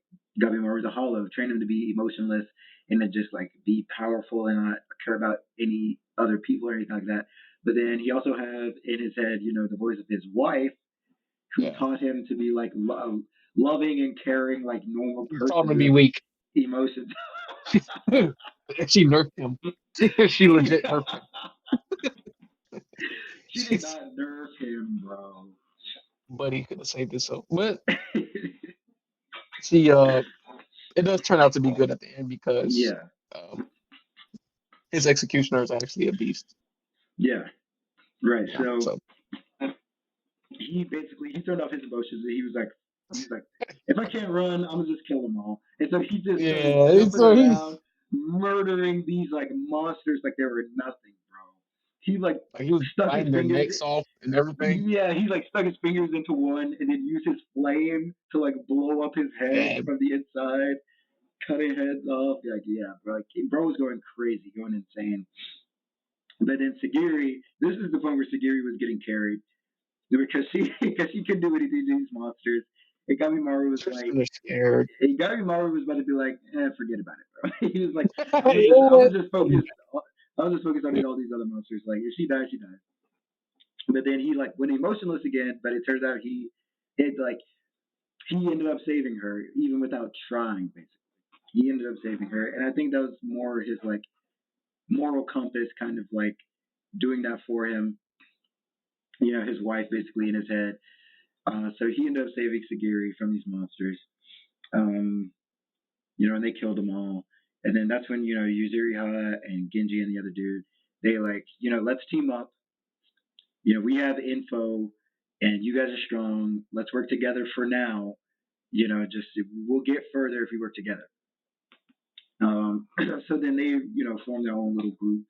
Gabimaru the Hollow, trained him to be emotionless and to just like be powerful and not care about any other people or anything like that. But then he also has in his head, the voice of his wife, who Yeah. taught him to be like loving and caring, like normal He taught him person to be with weak. emotions. She nerfed him. She legit nerfed him. She did not nerf him, bro. But he could have saved himself. But see, it does turn out to be good at the end because Yeah, um, his executioner is actually a beast. yeah, right. Yeah. So So he turned off his emotions. He was like, if I can't run, I'm gonna just kill them all. And so he just started yeah. jumping So around, murdering these like monsters like they were nothing, bro. He like he was stuck his biting their fingers. necks off and everything. Yeah, he like stuck his fingers into one and then used his flame to like blow up his head Yeah. from the inside, cutting heads off. Like, yeah, bro, bro was going crazy, going insane. But then Sagiri, this is the point where Sagiri was getting carried because she couldn't do anything to these monsters. And Gabimaru was like, They're scared. Gabimaru was about to be like, forget about it, bro. He was like, I'm Yeah. gonna just focus. I was just focused on all these other monsters. Like, if she dies, she dies. But then he like went emotionless again. But it turns out he ended up saving her even without trying. Basically, he ended up saving her, and I think that was more his like moral compass, kind of like doing that for him. his wife basically in his head. So he ended up saving Sagiri from these monsters. Um, and they killed them all. And then that's when Yuzuriha and Genji and the other dude, they like, let's team up. We have info, and you guys are strong. Let's work together for now. Just we'll get further if we work together. So then they, form their own little group.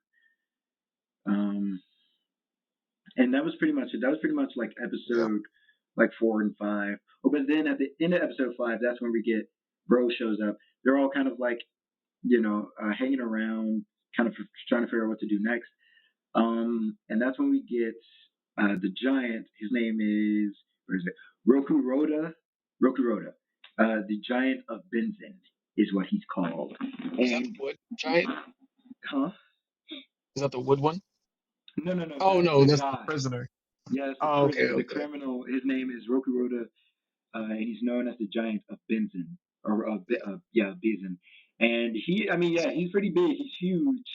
Um, and that was pretty much it. That was pretty much like Yeah. episode like 4 and 5. Oh, but then at the end of episode 5, that's when we get Bro shows up. They're all kind of like hanging around, kind of trying to figure out what to do next. And that's when we get the giant. His name is where is it? Rokuroda. Rokuroda. The giant of Benzin is what he's called. Is that the And wood giant? huh? Is that the wood one? No, no, no. Oh That's no, the that's the guy. prisoner. Yes, the Oh, okay, prisoner, the okay. criminal. His name is Rokuroda, and he's known as the giant of Benzin, or Yeah. yeah, Benzin. And he, I mean, yeah, he's pretty big. He's huge,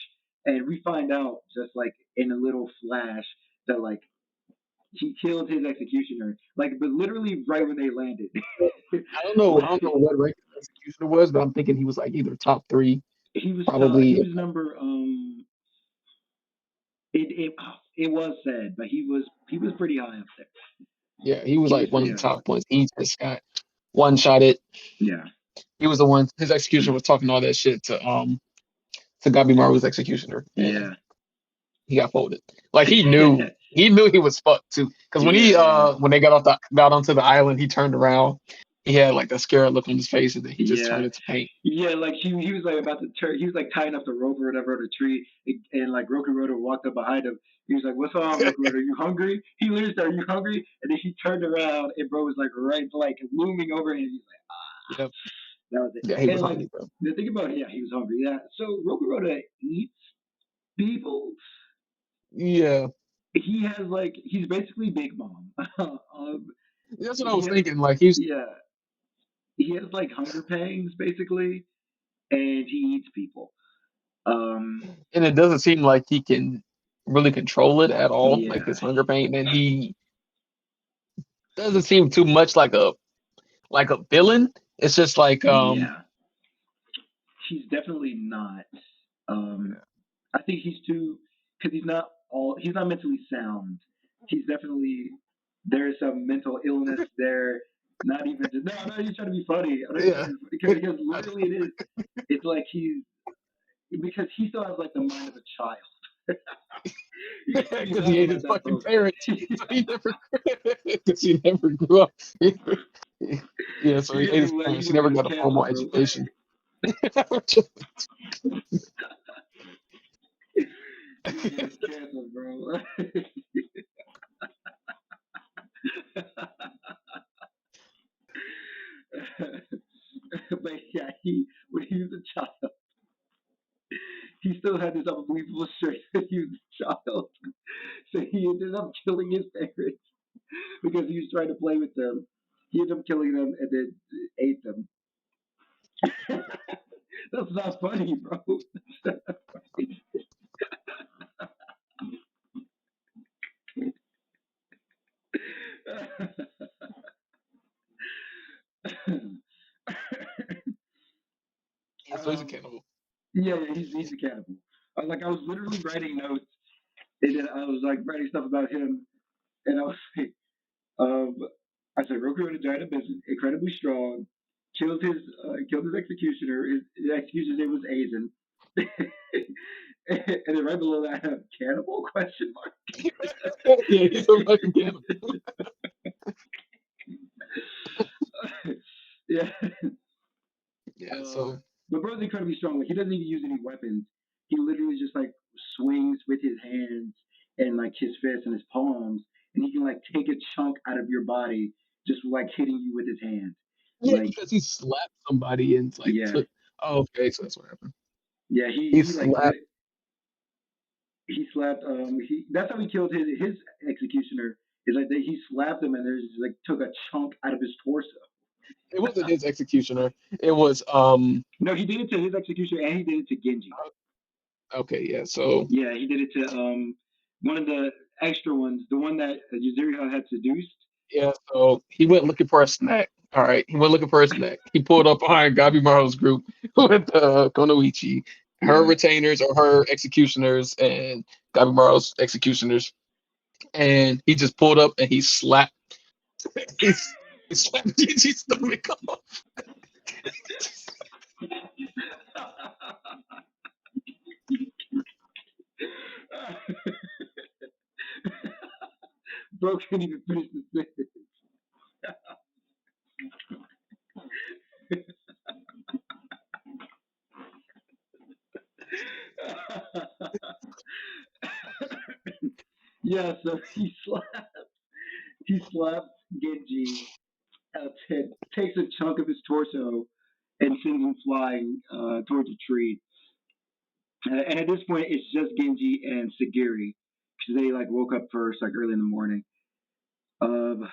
and we find out just like in a little flash that like he killed his executioner, like, but literally right when they landed. I don't know. I don't know what rank the executioner was, but I'm thinking he was like either top three, He probably. was number it was said, but he was pretty high up there. Yeah, he was He was like one pretty of the high up top ones. He just got one shot it. there. He was the one. His executioner was talking all that shit to Gabimaru's executioner, and Yeah. he got folded. Like he knew Yeah. he knew he was fucked too. Because Yeah. when they got onto the island, he turned around. He had like a scared look on his face, and then he just Yeah. turned into paint. Yeah, like he was like about to turn. He was like tying up the rope or whatever on a tree, and like Roku Roto walked up behind him. He was like, "What's up, Roku Roto? You hungry?" He literally said, "Are you hungry?" And then he turned around, and bro was like right, like looming over him. He's like, Yep. that was it. Yeah, he was And like hungry, bro. the thing about it, yeah, he was hungry. Yeah. So Roku Roto eats people. Yeah, He has like he's basically Big Mom. that's what I He was has thinking. Like he's yeah, he has like hunger pangs basically, and he eats people. Um, and it doesn't seem like he can really control it at all, like yeah, his hunger pain. And he doesn't seem too much like a villain. It's just like yeah, he's definitely not. Um, I think he's too because he's not mentally sound. He's definitely there is some mental illness there. Not even just no, I'm not even trying to be funny. I'm not even trying yeah, to be funny because literally it is. It's like because he still has like the mind of a child. You can't be because mad he at him ate at his that fucking point. parents, so he never because he never grew up. Yeah, so He he ate his gonna parents. He he gonna never get us got a formal canceled, bro. education. He gonna get us canceled, bro. But yeah, when he was a child, he still had this unbelievable strength when he was a child. So he ended up killing his parents because he was trying to play with them. He ended up killing them and then ate them. That's not funny, bro. That's not funny. Yeah, so he's a um, cannibal. yeah, he's a cannibal. I was literally writing notes, and then I was like writing stuff about him, and I was like, um, I said Roku had a giant of business, incredibly strong, killed his executioner. His executioner's name was Azen. And then right below that, I have cannibal question mark. Yeah, he's a fucking cannibal. Yeah. Yeah, Uh, so but bro's incredibly strong. Like he doesn't even use any weapons. He literally just like swings with his hands and like his fists and his palms, and he can like take a chunk out of your body just like hitting you with his hand. yeah, Like because he slapped somebody and like yeah, took. Oh, okay, so that's what happened. yeah. He slapped. He slapped he that's how he killed his executioner. Is like he slapped him and there's like took a chunk out of his torso. It wasn't his executioner. It was No, he did it to his executioner and he did it to Genji. okay, yeah. So Yeah, he did it to one of the extra ones, the one that Yuzuriha had seduced. Yeah, so he went looking for a snack. All right, he went looking for a snack. He pulled up behind Gabimaru's group with Konoichi, her Yeah. retainers or her executioners, and Gabimaru's executioners, and he just pulled up and he slapped. He's he slapped Genji's stomach off. Bro couldn't even finish the sentence. Yeah, so he slaps Genji, takes a chunk of his torso, and sends him flying towards a tree. And at this point, it's just Genji and Sagiri because they like woke up first, like early in the morning. Um,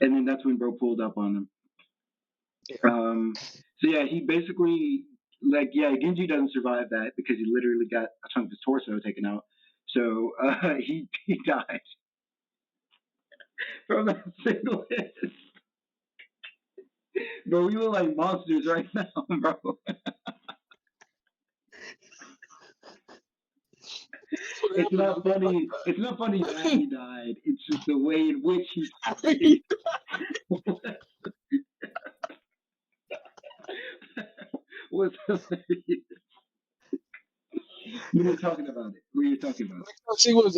and then that's when Bro pulled up on them. Yeah. So yeah, he basically Genji doesn't survive that because he literally got a chunk of his torso taken out. So he died from that single hit. Bro, we look like monsters right now, bro. What It's happened? not funny. It's not funny that he died. It's just the way in which he was hilarious. When you're talking about it, what are you talking about? She was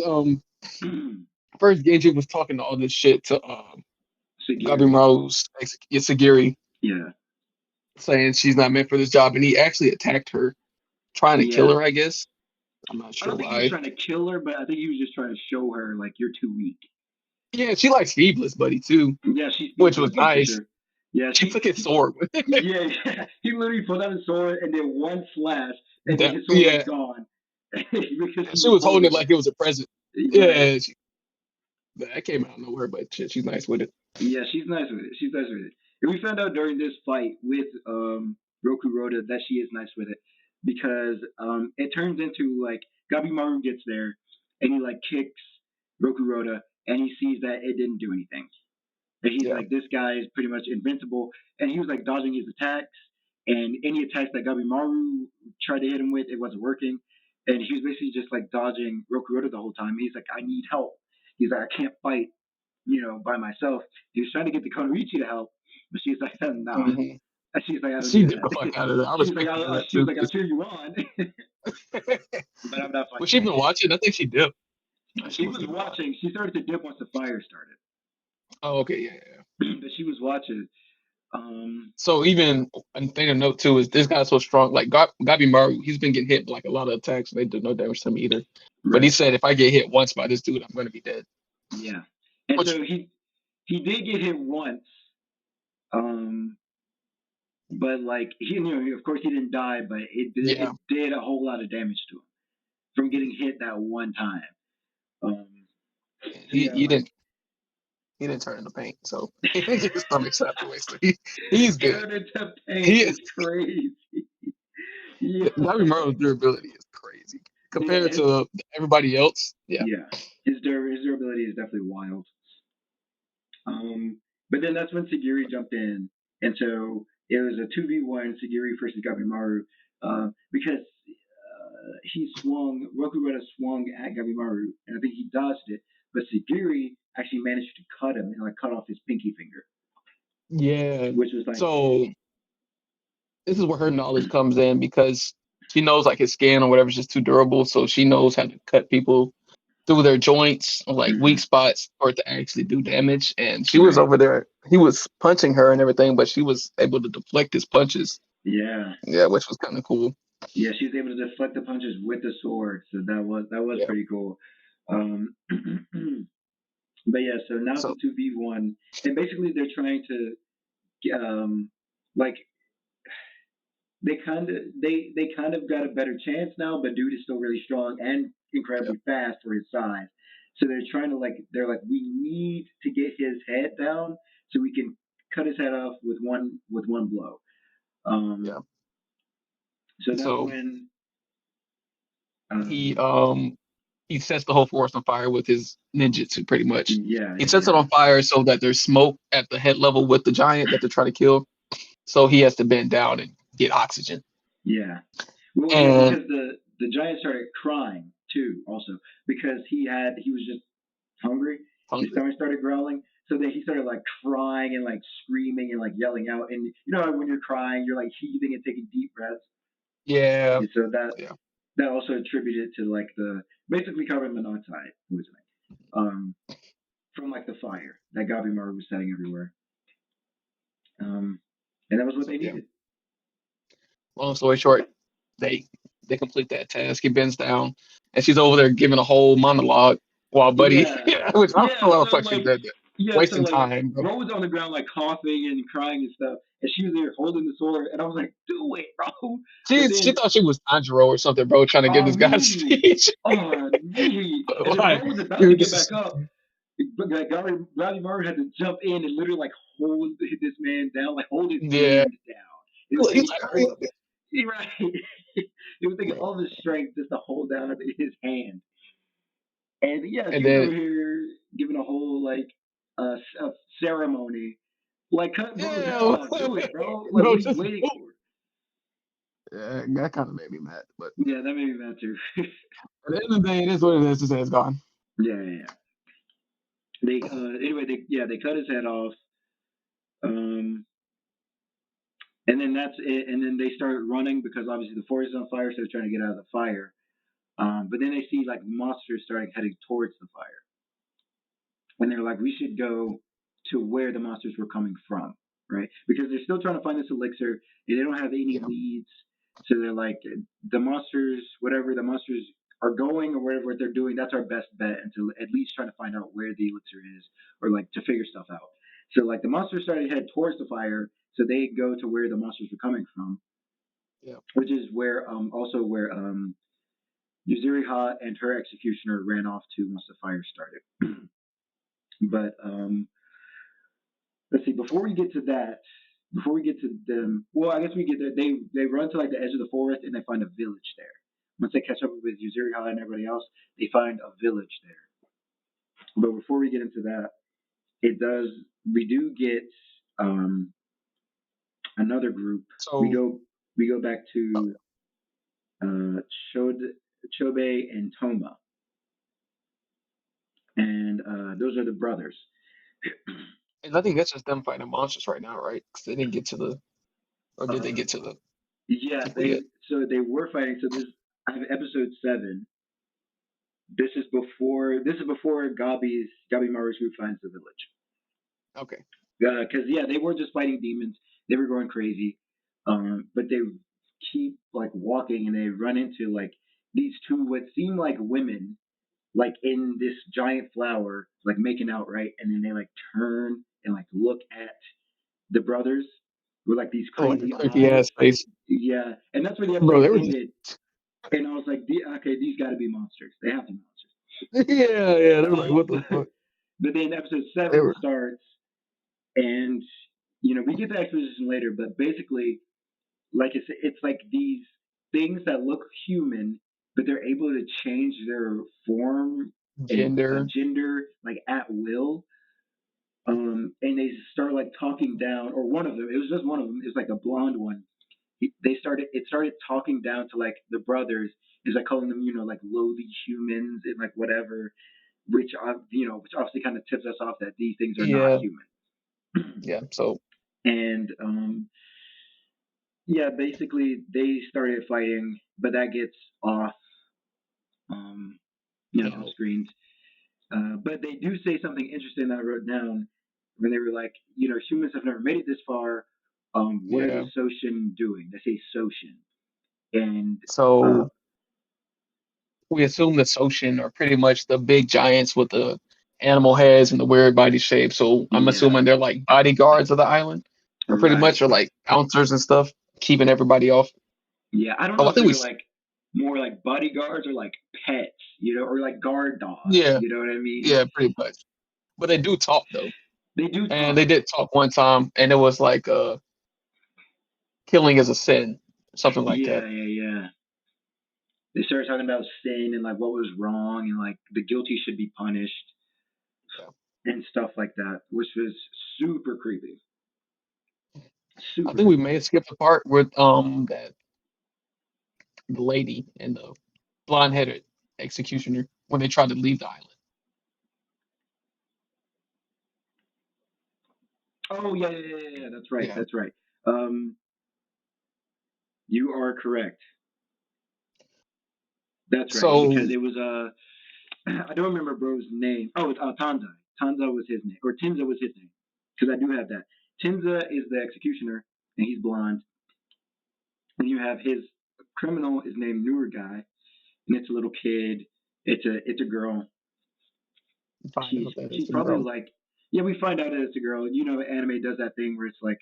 first Genji was talking all this shit to Sagiri. Gabimaru's Sagiri, Yeah. saying she's not meant for this job, and he actually attacked her, trying to kill Yeah. her. I guess I'm not I sure don't think he was why. trying to kill her, but I think he was just trying to show her like you're too weak. Yeah, she likes Heedless Buddy too, Yeah, she's which speechless was for nice. sure. Yeah, She took his sword with it. yeah, yeah. He literally pulled out his sword and did one slash, and then his sword was Yeah, gone because he she was was holding holding it like it was a present. it. Right. Yeah, that came out of nowhere, but shit, she's nice with it. Yeah, she's nice with it. She's nice with it. And we found out during this fight with Roku Roda that she is nice with it because it turns into like Gabimaru gets there and he like kicks Roku Roda and he sees that it didn't do anything. And he's Yeah. like, this guy is pretty much invincible. And he was like dodging his attacks and any attacks that Gabimaru tried to hit him with, it wasn't working. And he was basically just like dodging Roku Roda the whole time. He's like, I need help. He's like, I can't fight by myself. He was trying to get the Konoichi to help, but she's like, nah. hmm And she's like, I don't She do did the that. fuck out of that. I She's like, respect her for that she was too. like, I'll cheer you on, but I'm not Was fighting she back. even watching? I think she did. No, she She wasn't was even watching. watching. She started to dip once the fire started, Oh, okay, yeah, yeah. but she was watching. So even a thing to note too is this guy's so strong. Like Gabi Maru, he's been getting hit like a lot of attacks. And they do no damage to him either. But he Right. said if I get hit once by this dude, I'm gonna be dead. Yeah. And Which so he did get hit once, um, but like of course he didn't die, but yeah, it did a whole lot of damage to him from getting hit that one time. Um, so he yeah, he like didn't he didn't turn into paint, so he didn't get his stomach slapped away. So he's good. turn into paint He is crazy. Yeah, Gabi Maru's durability is crazy yeah, compared to everybody else. Yeah, yeah. His durability is definitely wild. But then that's when Sagiri jumped in, and so it was a 2v1 Sagiri versus Gabimaru because he swung Rokuroda swung at Gabimaru, and I think he dodged it, but Sagiri actually managed to cut him and like cut off his pinky finger, yeah. which was like So this is where her knowledge comes in because she knows like his skin or whatever is just too durable. So she knows how to cut people through their joints or like weak spots for it to actually do damage. And she was right, over there. He was punching her and everything, but she was able to deflect his punches. yeah. Yeah, which was kind of cool. Yeah, she was able to deflect the punches with the sword, so that was Yeah. pretty cool. Um, but yeah, so now it's a So 2v1, and basically they're trying to like they kind of got a better chance now, but dude is still really strong and yeah, incredibly fast for his size. So they're trying to they're like we need to get his head down so we can cut his head off with one blow. Um, yeah. so that's So when he um, he sets the whole forest on fire with his ninjutsu, pretty much. Yeah, He yeah, sets it yeah, on fire so that there's smoke at the head level with the giant that they're trying to kill. So he has to bend down and get oxygen. yeah. Well, yeah, And because the giant started crying too, also because he was just hungry. His hungry. stomach started growling, so then he started like crying and like screaming and like yelling out. And you know when you're crying, you're like heaving and taking deep breaths. Yeah, And so yeah. that also attributed to like the basically carbon monoxide poisoning from like the fire that Gabimaru was setting everywhere. Um, and that was what So they yeah. needed. Long story short, they they complete that task. He bends down, and she's over there giving a whole monologue while Buddy, Yeah, which I don't know yeah. why the So fuck she like, did that. yeah. So Wasting like, time, bro. Ro was on the ground like coughing and crying and stuff, and she was there holding the sword, and I was like, "Do it, bro!" But She then, thought she was Tanjiro or something, bro, trying to give this guy a me, speech. me, and then Like, Ro was about to dude, get this back is up, but like Gary Murray had to jump in and literally like hold this man down, like hold his yeah. hand down. It was He's taking like, hurry all, up, right. It was taking all of his strength just to hold down his hand. And yeah, and she was then over here giving a whole like a ceremony. Like, cut bro's head yeah, off. Do it, bro. Like, bro, what are you just waiting for? yeah, that kind of made me mad. But Yeah, that made me mad too. at the end of the day, it is what it is. His head's gone. Yeah, yeah, yeah. They anyway, they cut his head off. Um, and then that's it. And then they start running because obviously the forest is on fire, so they're trying to get out of the fire. But then they see like monsters starting heading towards the fire, and they're like, we should go to where the monsters were coming from, right? Because they're still trying to find this elixir, and they don't have any Yeah, leads. So they're like, the monsters, whatever the monsters are going or whatever what they're doing, that's our best bet until at least trying to find out where the elixir is or like to figure stuff out. So like the monsters started to head towards the fire, so they go to where the monsters were coming from, yeah. which is where also where Yuzuriha and her executioner ran off to once the fire started. But let's see. Before we get to them, well, I guess we get there. They run to like the edge of the forest and they find a village there. Once they catch up with Yuzuriha and everybody else, they find a village there. But before we get into that, it does we do get um, another group. We So go we go back to uh, Chobe and Toma, and those are the brothers. and I think that's just them fighting monsters right now, right? Because they didn't get to the, or did they Uh, get to the yeah, people yet? they were fighting. So this I have episode 7. This is before Gabimaru's group finds the village. Okay. Because yeah, they were just fighting demons. They were going crazy. But they keep like walking and they run into like these two what seem like women like in this giant flower like making out, right, and then they like turn and like look at the brothers with like these Oh, like a crazy creepy eyes. ass face, Yeah, and that's where the bro. episode They were just ended. And I was like, okay, these got to be monsters. They have to be yeah, yeah. They were like, what monsters. the fuck? But then episode They 7 were starts, and we get the exposition later, but basically, like it's like these things that look human, but they're able to change their form and gender. gender like at will. And they start like talking down, or one of them. It was just one of them. It was like a blonde one. It started talking down to like the brothers. Is like calling them, like lowly humans and like whatever, which obviously kind of tips us off that these things are not Yeah, human. yeah. So And yeah, basically they started fighting, but that gets off, um, off panel. screens. But they do say something interesting that I wrote down when they were like, humans have never made it this far. What are the Yeah. Soshin doing? They say Soshin, and uh, So we assume the Soshin are pretty much the big giants with the animal heads and the weird body shape. So I'm yeah, assuming they're like bodyguards of the island, or pretty right, much are like bouncers and stuff, keeping everybody off. yeah. I don't Oh, know I if they think we. were like more like bodyguards or like pets, or like guard dogs. Yeah, You know what I mean? yeah, pretty much. But they do talk though, They do and they talk. did talk one time, and it was like killing is a sin, something like Yeah, that. yeah, yeah. they started talking about sin and like what was wrong and like the guilty should be punished Yeah. and stuff like that, which was super creepy. I Super think we creepy. may have skipped the part with that the lady and the blonde headed executioner when they tried to leave the island. Oh yeah, yeah, yeah, yeah. Yeah, that's right. Yeah. That's right. Um, you are correct. That's right because So it was I don't remember bro's name. Oh, it's Tanza. Tanza was his name, or Tinza was his name, because I do have that. Tinza is the executioner, and he's blonde. And you have his criminal is named Newer Guy, and it's a little kid. It's a girl. find She's out that she's it's a probably girl. like, yeah, we find out that it's a girl. You know, anime does that thing where it's like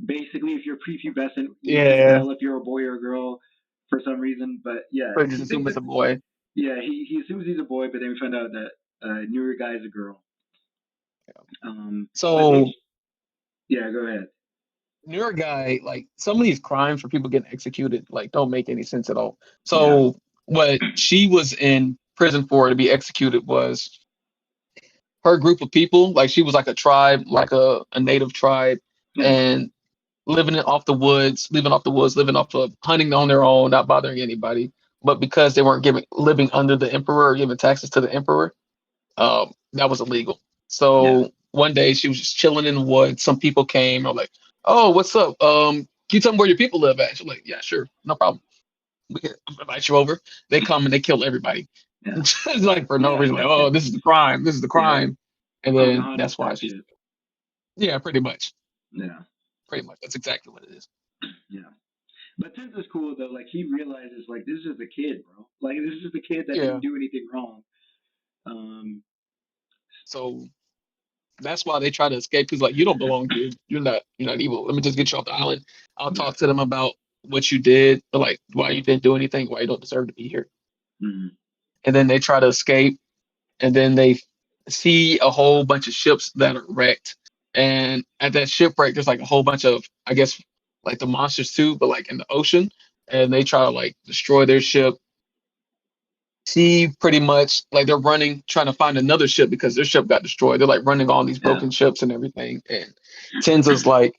basically if you're prepubescent, you can't Yeah. tell if you're a boy or a girl for some reason. But yeah, But just he assume thinks it's a it's, boy. yeah, he assumes he's a boy, but then we find out that Newer Guy is a girl. But it's So yeah, go ahead. newer guy, like some of these crimes for people getting executed, like don't make any sense at all. Yeah, So what she was in prison for to be executed was her group of people, like she was like a tribe, like a native tribe, yeah, and living it off the woods, living off the woods, living off of hunting on their own, not bothering anybody. But because they weren't giving living under the emperor or giving taxes to the emperor, that was illegal. yeah, So one day she was just chilling in the woods. Some people came. I'm like, "Oh, what's up? Can you tell me where your people live at?" She's like, "Yeah, sure, no problem. We can invite you over." They come and they kill everybody, yeah, just like for no yeah, reason. Like, "Oh, this is the crime. This is the yeah. crime," and then Pocahontas that's why type she's shit. yeah, pretty much, Yeah, pretty much. That's exactly what it is. yeah. But Ten's is cool though. Like he realizes like this is just a kid, bro. Like this is just a kid that didn't Yeah. do anything wrong. Um, So that's why they try to escape because like you don't belong here. You're not evil. Let me just get you off the island. I'll yeah. talk to them about what you did, but like why you didn't do anything, why you don't deserve to be here. Mm-hmm. And then they try to escape, and then they see a whole bunch of ships that are wrecked. And at that shipwreck, there's like a whole bunch of, I guess, like the monsters too, but like in the ocean. And they try to like destroy their ship. She pretty much like they're running, trying to find another ship because their ship got destroyed. They're like running on these Yeah, broken ships and everything. And Tenza's like,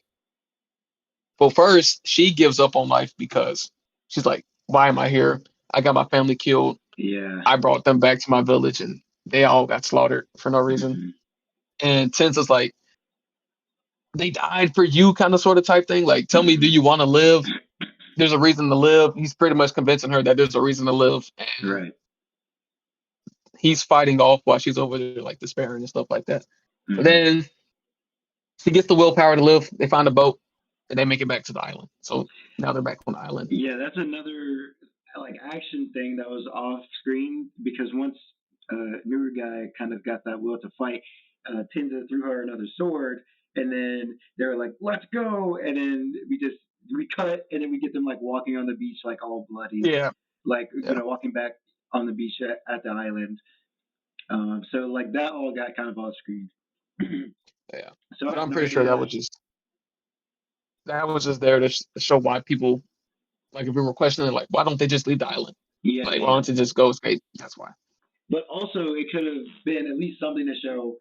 well, first she gives up on life because she's like, why am I here? I got my family killed. yeah. I brought them back to my village and they all got slaughtered for no reason. Mm-hmm. And Tensa's like, they died for you, kind of sort of type thing. Like, tell me, do Mm-hmm. you want to live? There's a reason to live. He's pretty much convincing her that there's a reason to live. And Right. he's fighting off while she's over there, like despairing and stuff like that. But Mm-hmm. then she gets the willpower to live. They find a boat and they make it back to the island. So now they're back on the island. Yeah, that's another like action thing that was off screen because once newer guy kind of got that will to fight, Tinza threw her another sword, and then they were like, "Let's go!" And then we cut, and then we get them like walking on the beach like all bloody, Yeah, like yeah, walking back on the beach at the island. So like that all got kind of off screen. yeah. So I But have I'm no pretty sure idea. that was just there to show why people like if we were questioning like why don't they just leave the island? Yeah, Like yeah, why yeah. don't you just go escape? That's why. But also, it could have been at least something to show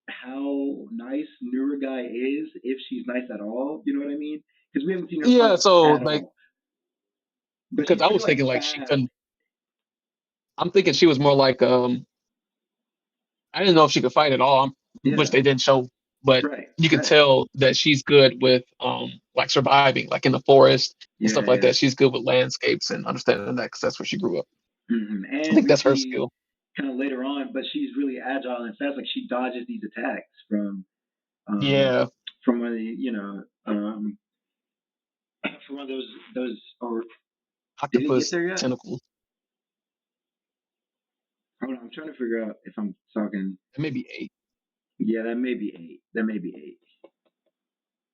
how nice newer guy is if she's nice at all. You know what I mean? Because we haven't seen her Yeah, fight so at like all. But because she's I pretty was like thinking like she fast. couldn't. I'm thinking she was more like I didn't know if she could fight at all, which Yeah. they didn't show, but Right. you could Right. tell that she's good with like surviving, like in the forest and Yeah. stuff like Yeah. that. She's good with landscapes and understanding that because that's where she grew up. I And think we that's her see skill. kind of later on, but she's really agile and fast. Like she dodges these attacks um Yeah, from one of the from one of those. Or did it get octopus there yet? tentacles. Hold on, I'm trying to figure out if I'm talking. It may be eight. Yeah, that may be eight. That may be eight.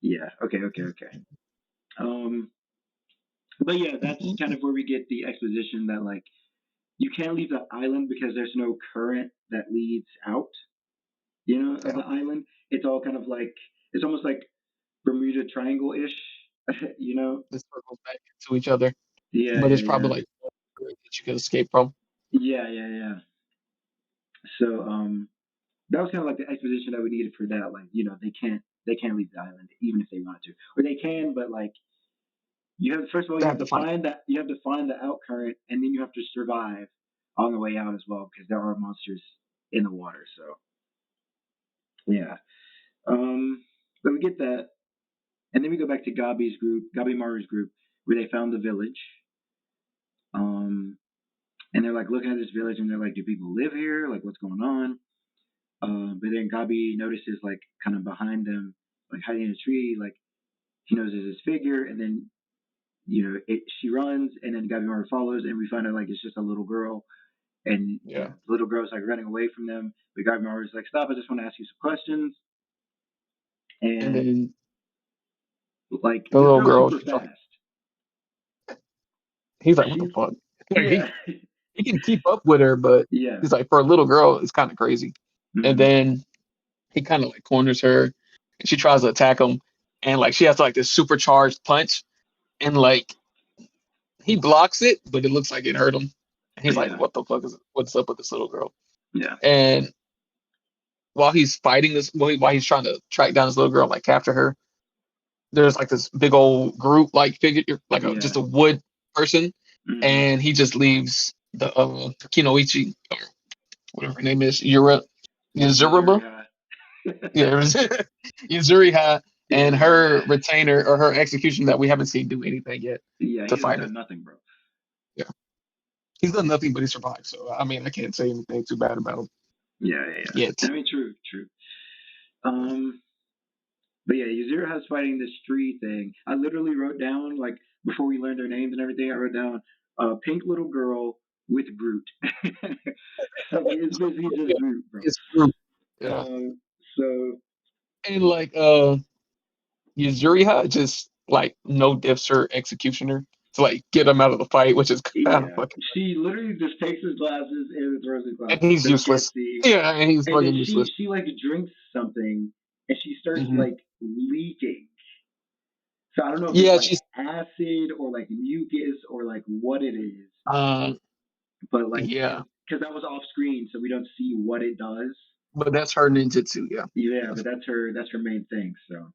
Yeah. Okay. Okay. Okay. Um, but yeah, that's kind of where we get the exposition that like you can't leave the island because there's no current that leads out, of Yeah, the island. It's all kind of like it's almost like Bermuda Triangle ish, you know? this circles back into each other, Yeah, but yeah, it's probably yeah. like that you can escape from. Yeah, yeah, yeah. So that was kind of like the exposition that we needed for that. Like, they can't leave the island even if they wanted to, or they can, but like you have first of all They you have have to to find. find that you have to find the out current, and then you have to survive on the way out as well because there are monsters in the water. So yeah, but we get that, and then we go back to Gabi Maru's group, where they found the village. Um, and they're like looking at this village, and they're like, "Do people live here? Like, what's going on?" But then Gabi notices like kind of behind them, like hiding in a tree, like he notices his figure, and then she runs, and then Gabi Maru follows, and we find out like it's just a little girl, and Yeah, the little girl's like running away from them, but Gabi Maru's like, "Stop! I just want to ask you some questions," and and then like the this little girl's girl, super she's like, fast. he's like, what the She's fuck? Like yeah, he can keep up with her, but yeah, he's like, for a little girl, it's kind of crazy. And hmm then he kind of like corners her, and she tries to attack him, and like she has like this supercharged punch, and like he blocks it, but it looks like it hurt him. And he's like, yeah, what the fuck is what's up with this little girl? yeah, And while he's fighting this, while he's trying to track down this little girl, like capture her, there's like this big old group like figure, like yeah, just a wood person, hmm and he just leaves the Kinoichi or whatever her name is, Yuzuriba, Missouri. yeah, Yuzuriha, and Yeah, her retainer or her execution that we haven't seen do anything yet yeah, to he hasn't fight it. done nothing, bro. Yeah, he's done nothing, but he survived. So I mean, I can't say anything too bad about him Yeah, yeah, yet. yeah. I mean, true, true. Um, but yeah, Yuzuru has fighting this tree thing. I literally wrote down like before we learned their names and everything. I wrote down pink little girl with Groot. So like, it's basically just Yeah, Groot, bro. it's true. Yeah, So and like Yuzuriha just like no diffs her executioner to like get him out of the fight, which is kind of yeah, fucking. she literally just takes his glasses and throws his And glasses he's so he can't useless. see. Yeah, and he's And then fucking useless. she like drinks something and she starts Hmm. like leaking. So I don't know if it's Yeah, like she's acid or like mucus or like what it is, um but like yeah, because that was off screen, so we don't see what it does. but that's her ninjutsu. Yeah, Yeah, but that's her main thing. So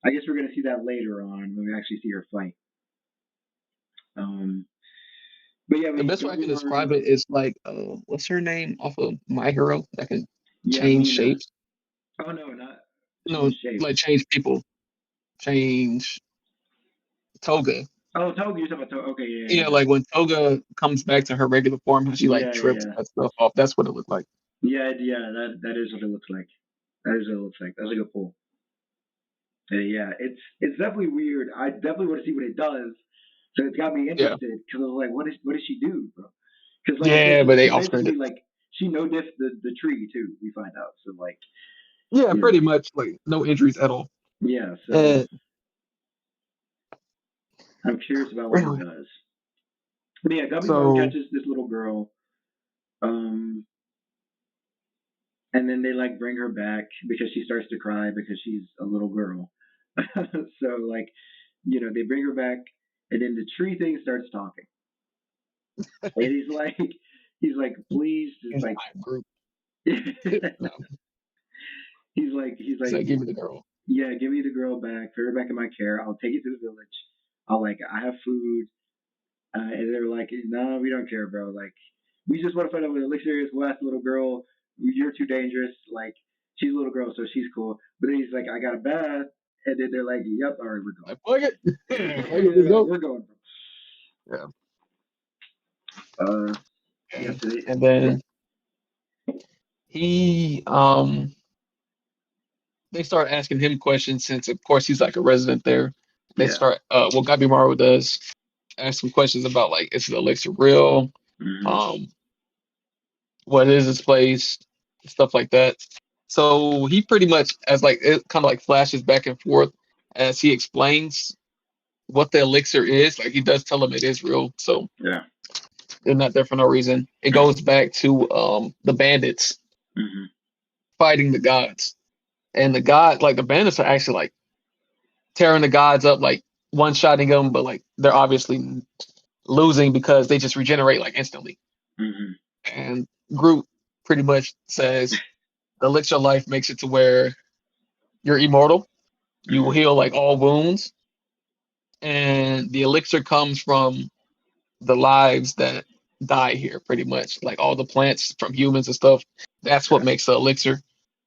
I guess we're gonna see that later on when we actually see her fight. Um, but yeah, the we best way I Gabi can describe Maru. it is like what's her name off of My Hero that can Yeah, change Mina. shapes. Oh no, not No, change shapes. like change people, change Toga. Oh, Toga, you're talking about Toga. Okay, Yeah, yeah, like when Toga comes back to her regular form, how she like yeah, yeah, trips yeah, that stuff off. That's what it looked like. yeah, yeah. That is what it looks like. That is what it looks like. That's a good pull. Yeah, it's definitely weird. I definitely want to see what it does. So it's got me Yeah, interested because I was like, what does she do, bro? Because like I said, yeah, but they she off screened basically it. like she no diff the tree too. We find out. So like Yeah, you know pretty much like no injuries at all. yeah. So And I'm curious about what it anyway, does. But yeah, Gabi Maru so catches this little girl, um, and then they like bring her back because she starts to cry because she's a little girl. So like they bring her back, and then the tree thing starts talking, and he's like please just he's like, like I group. he's No, like he's he's like like, give me the girl. yeah, give me the girl back, put her back in my care. I'll take you to the village. I have food. And they were like, no, we don't care, bro. Like, we just want to find out what Elixir is. We'll ask the little girl. You're too dangerous. Like, she's a little girl, so she's cool. But then he's like, I got a bath. And then they're like, yep, all right, we're Like, fuck it. going. Fuck it, let's go. We're going. Yeah. Uh, yeah, Okay. so And then he they start asking him questions since of course he's like a resident there. They yeah. start what Gabimaru does, ask some questions about like is the elixir real? Mm-hmm. Um what is this place? Stuff like that. So he pretty much as like it kind of like flashes back and forth as he explains what the elixir is. Like he does tell him it is real. So Yeah. they're not there for no reason. It goes back to the bandits Mm-hmm. fighting the gods. And like the bandits are actually like tearing the gods up, like one shotting them, but like they're obviously losing because they just regenerate like instantly. Hmm. And Groot pretty much says the elixir of life makes it to where you're immortal. You will Hmm. heal like all wounds, and the elixir comes from the lives that die here, pretty much. Like all the plants from humans and stuff. That's what Yeah. makes the elixir.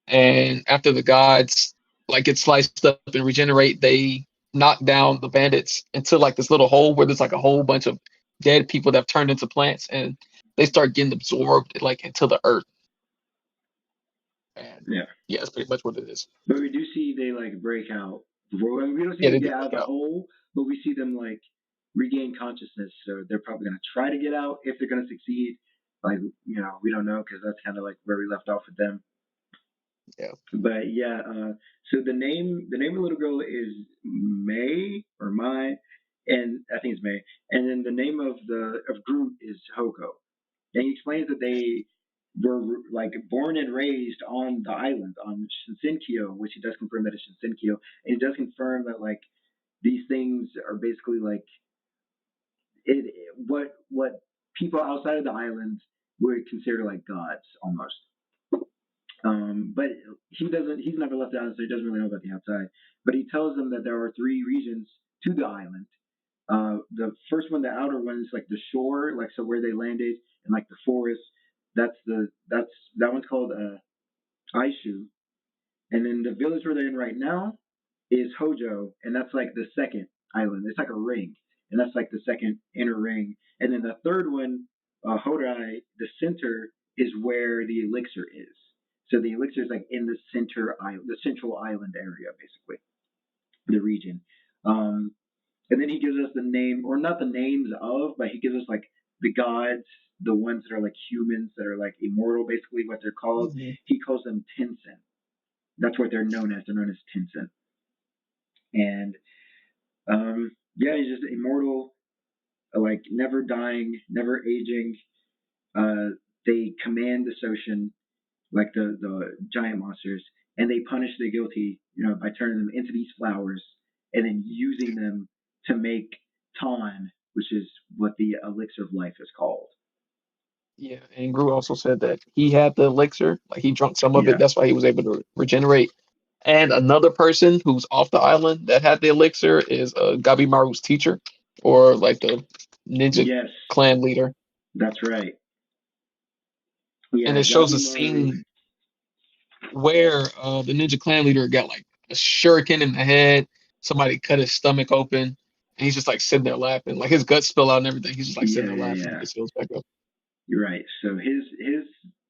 And after the gods like get sliced up and regenerate, they knock down the bandits into like this little hole where there's like a whole bunch of dead people that have turned into plants, and they start getting absorbed like into the earth. And Yeah. yeah, that's pretty much what it is. But we do see they like break out. I mean, we don't see Yeah, them they do get out of break the out. hole, but we see them like regain consciousness. So they're probably gonna try to get out. If they're gonna succeed, like we don't know because that's kind of like where we left off with them. Yeah. But yeah, so the name of the little girl is May or Mai, and I think it's May. And then the name of Groot is Hoko. And he explains that they were like born and raised on the island on Shinsenkyo, which he does confirm that it's Shinsenkyo, and he does confirm that like these things are basically like what people outside of the island would consider like gods almost. But he doesn't. He's never left the island, so he doesn't really know about the outside. But he tells them that there are three regions to the island. The first one, the outer one, is like the shore, like so where they landed, and like the forest. That one's called Aishu, and then the village where they're in right now is Hojo, and that's like the second island. It's like a ring, and that's like the second inner ring. And then the third one, Hodai, the center is where the elixir is. So the elixir is like in the center island, the central island area, basically the region. Um, and then he gives us the name, or not the names of, but he gives us like the gods, the ones that are like humans that are like immortal, basically what they're called. Mhm. He calls them Tensen. That's what they're known as. They're known as Tensen. And yeah, he's just immortal, like never dying, never aging. Uh, they command the Soshin, like the giant monsters, and they punish the guilty, by turning them into these flowers and then using them to make Ton, which is what the elixir of life is called. Yeah, and Groot also said that he had the elixir, like he drunk some of it. Yeah. That's why he was able to regenerate. And another person who's off the island that had the elixir is Gabimaru's teacher, or like the ninja Yes, clan leader. that's right. And Yeah, it shows a Gabimaru. scene where the ninja clan leader got like a shuriken in the head. Somebody cut his stomach open, and he's just like sitting there laughing, like his guts spill out and everything. He's just like sitting Yeah, there yeah, laughing. He yeah. gets heals back up. You're right. So his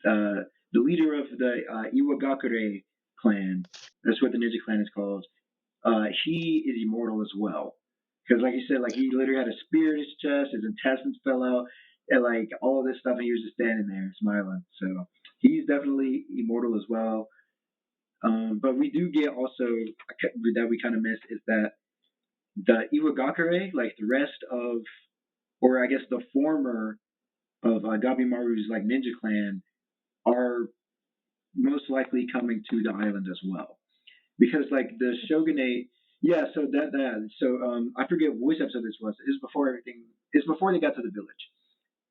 the leader of the Iwagakure clan. That's what the ninja clan is called. He is immortal as well. Because, like you said, like he literally had a spear in his chest, his intestines fell out, and like all of this stuff, and he was just standing there smiling. So he's definitely immortal as well. But we do get also that we kind of missed is that the Iwagakure, like the rest of, or I guess the former of Gabimaru's like ninja clan, are most likely coming to the island as well. Because like the shogunate, yeah. So I forget which episode this was. It was before everything. It's before they got to the village.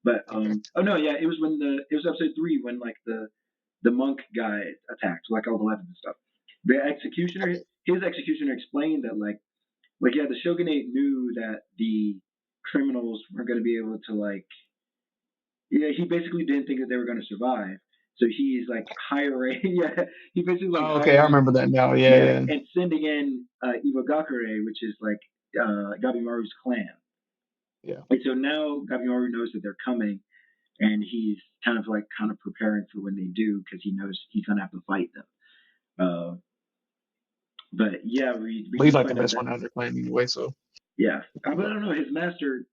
But Okay. oh no, yeah, it was episode 3 when like the monk guy attacked like all the weapons and stuff. The executioner, Okay. his executioner explained that like yeah, the shogunate knew that the criminals were going to be able to like yeah, he basically didn't think that they were going to survive. So he's like hiring, yeah, he basically like Oh, okay. I hiring, remember that now. Yeah, yeah, yeah, and sending in Iwagakure, which is like Gabimaru's clan. yeah. And so now Gabimaru knows that they're coming, and he's kind of preparing for when they do because he knows he's gonna have to fight them. Uh, but yeah, we But he's do like the find out best that one out of the clan anyway. So yeah, but I don't know his master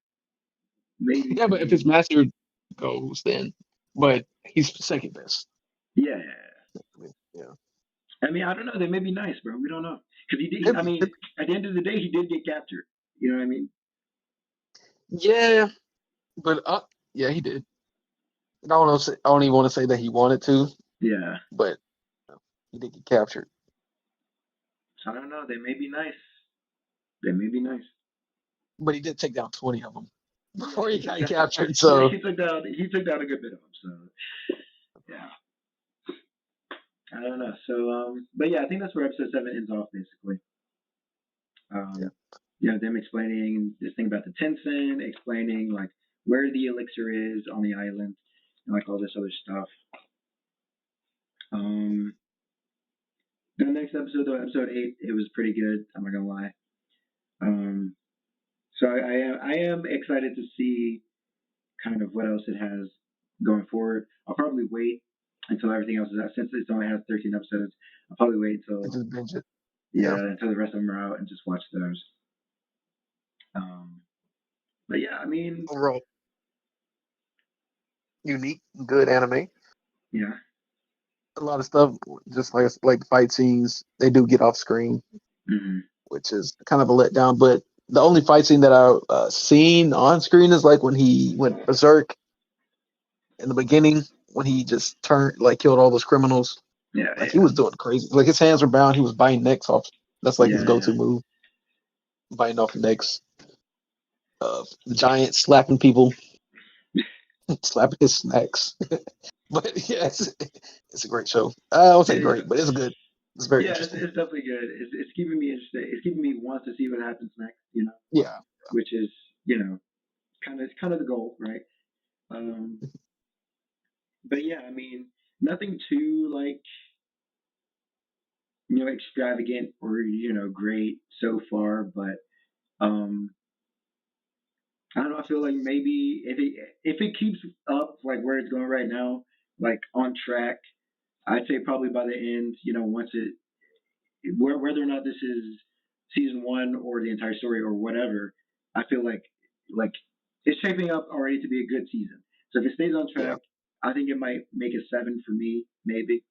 maybe yeah, could but if his be master goes, then but he's second best. yeah. Yeah. I mean, I don't know. They may be nice, bro. We don't know because he did. I Maybe, mean, at the end of the day, he did get captured. You know what I mean? yeah, but yeah, he did. I don't know. I don't even want to say that he wanted to, Yeah. but he did get captured. So I don't know. They may be nice. They may be nice. But he did take down 20 of them. before he He took got down, captured. yeah, So he took down a good bit of them. So yeah, I don't know. So but yeah, I think that's where episode 7 ends off basically. yeah, Um, them explaining this thing about the Tencent, explaining like where the elixir is on the island, and like all this other stuff. Um, the next episode, though, episode 8, it was pretty good. I'm not gonna lie. Um, so I am excited to see kind of what else it has going forward. I'll probably wait until everything else is out. Since it only has 13 episodes, I'll probably wait I until just binge it. yeah Yeah, until the rest of them are out and just watch those. Um, but yeah, I mean, overall unique, good anime. yeah, A lot of stuff, just like fight scenes, they do get off screen, hmm which is kind of a letdown. But the only fight scene that I seen on screen is like when he went berserk in the beginning, when he just turned like killed all those criminals. yeah, Like he yeah, was doing crazy. Like his hands were bound. He was biting necks off. That's like his yeah, yeah. go-to move, biting off necks. Giant slapping people, slapping his snacks. But yeah, it's a great show. I won't say It is. great, but it's good. It's very Yeah, interesting. it's definitely good. It's keeping me interested. It's keeping me want to see what happens next. Yeah, Which is kind of the goal, right? Um, but yeah, I mean, nothing too like extravagant or great so far, but um, I don't know. I feel like maybe if it keeps up like where it's going right now, like on track, I'd say probably by the end, once whether or not this is season 1 or the entire story or whatever, I feel like it's shaping up already to be a good season. So if it stays on yeah, track, I think it might make a 7 for me, maybe,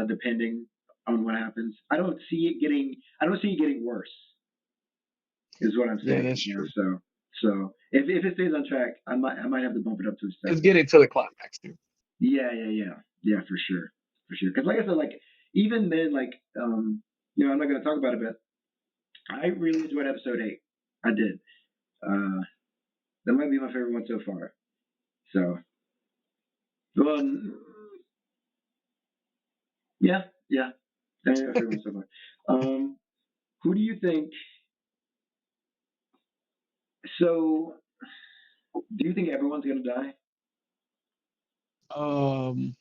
depending on what happens. I don't see it getting worse. Is what I'm yeah. saying. That's true. So if it stays on track, I might have to bump it up to a It's 7. getting to the climax too. Yeah, yeah, yeah, yeah, for sure. Because like I said, like even then, like I'm not gonna talk about it, but I really enjoyed episode 8. I did. Uh, that might be my favorite one so far. So, well, yeah, yeah, that might be my favorite one so far. Who do you think? So, do you think everyone's gonna die? Um,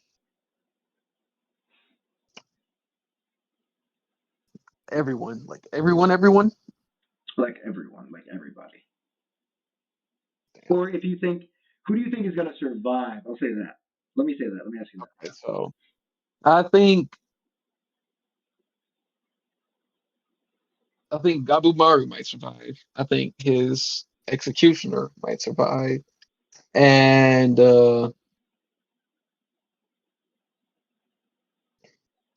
everyone, like everyone. Like everyone, like everybody. Damn. Or if you think, who do you think is gonna survive? I'll say that. Let me say that. Let me ask you that. Okay, so I think Gabu Maru might survive. I think his executioner might survive, and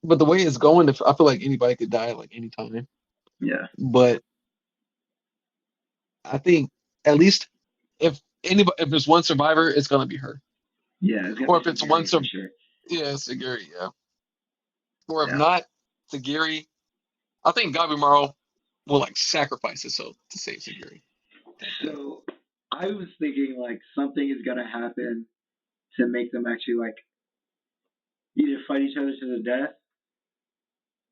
but the way it's going, if I feel like anybody could die like anytime. Yeah, But I think at least if there's one survivor, it's gonna be her. yeah, it's gonna Or be if it's one Sagiri for sur sure. yeah, Sagiri, yeah. Or if Yeah. not, Sagiri, I think Gabimaru will like sacrifice himself to save Sagiri type thing. So I was thinking like something is gonna happen to make them actually like either fight each other to the death,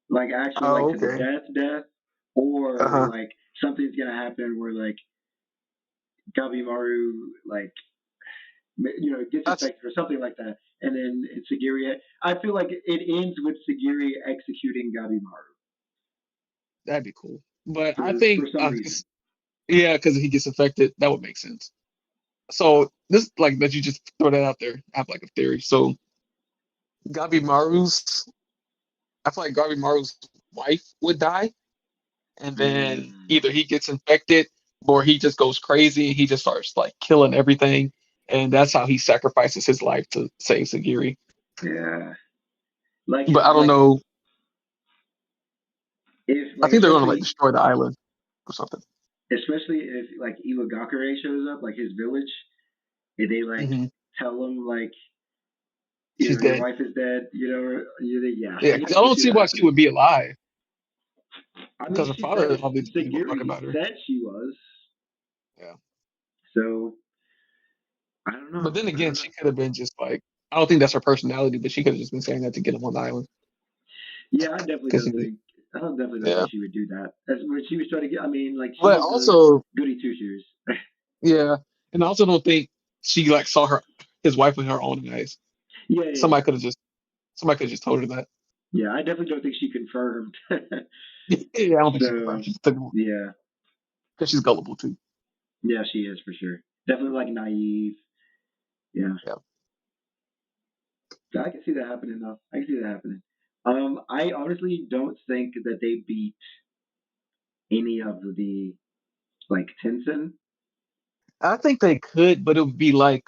like actually Oh, like to the okay. death, or Uh-huh. like something's gonna happen where like Gabimaru like gets That's infected or something like that, and then it's Sagiri. I feel like it ends with Sagiri executing Gabimaru that'd be cool. But I for think some reason. yeah, because he gets affected, that would make sense. So this like that you just throw that out there. I have like a theory. So Gabimaru's I feel like Gabimaru's wife would die, and then Mm, either he gets infected or he just goes crazy and he just starts like killing everything, and that's how he sacrifices his life to save Sagiri. yeah, like But I don't like know. if I like think they're gonna like especially destroy the island or something. especially if like Iwagakure shows up, like his village, and they like Hmm. tell him like She's your dead. wife is dead, yeah, Yeah, I because can I just don't see see that why she happening. would be alive. I mean, Because her she said father it. obviously didn't give a fuck Sagiri about her. said she was. Yeah. So I don't But know. then I again, don't know. she could have been just like, I don't think that's her personality, but she could have just been saying that to get him on the island. Yeah, I definitely Cause don't think. I don't definitely don't yeah. think she would do that. That's when she was trying to get. I mean, like But she's a also, goody two shoes. yeah. And I also don't think she like saw his wife with her own eyes. Yeah, yeah, yeah. Somebody could have just somebody could have just told her that. Yeah, I definitely don't think she confirmed. Yeah, I don't think she could. So, She just took it yeah, because she's gullible too. yeah, she is for sure. Definitely like naive. Yeah, Yeah. so I can see that happening though. I can see that happening. I honestly don't think that they beat any of the like Tensen. I think they could, but it would be like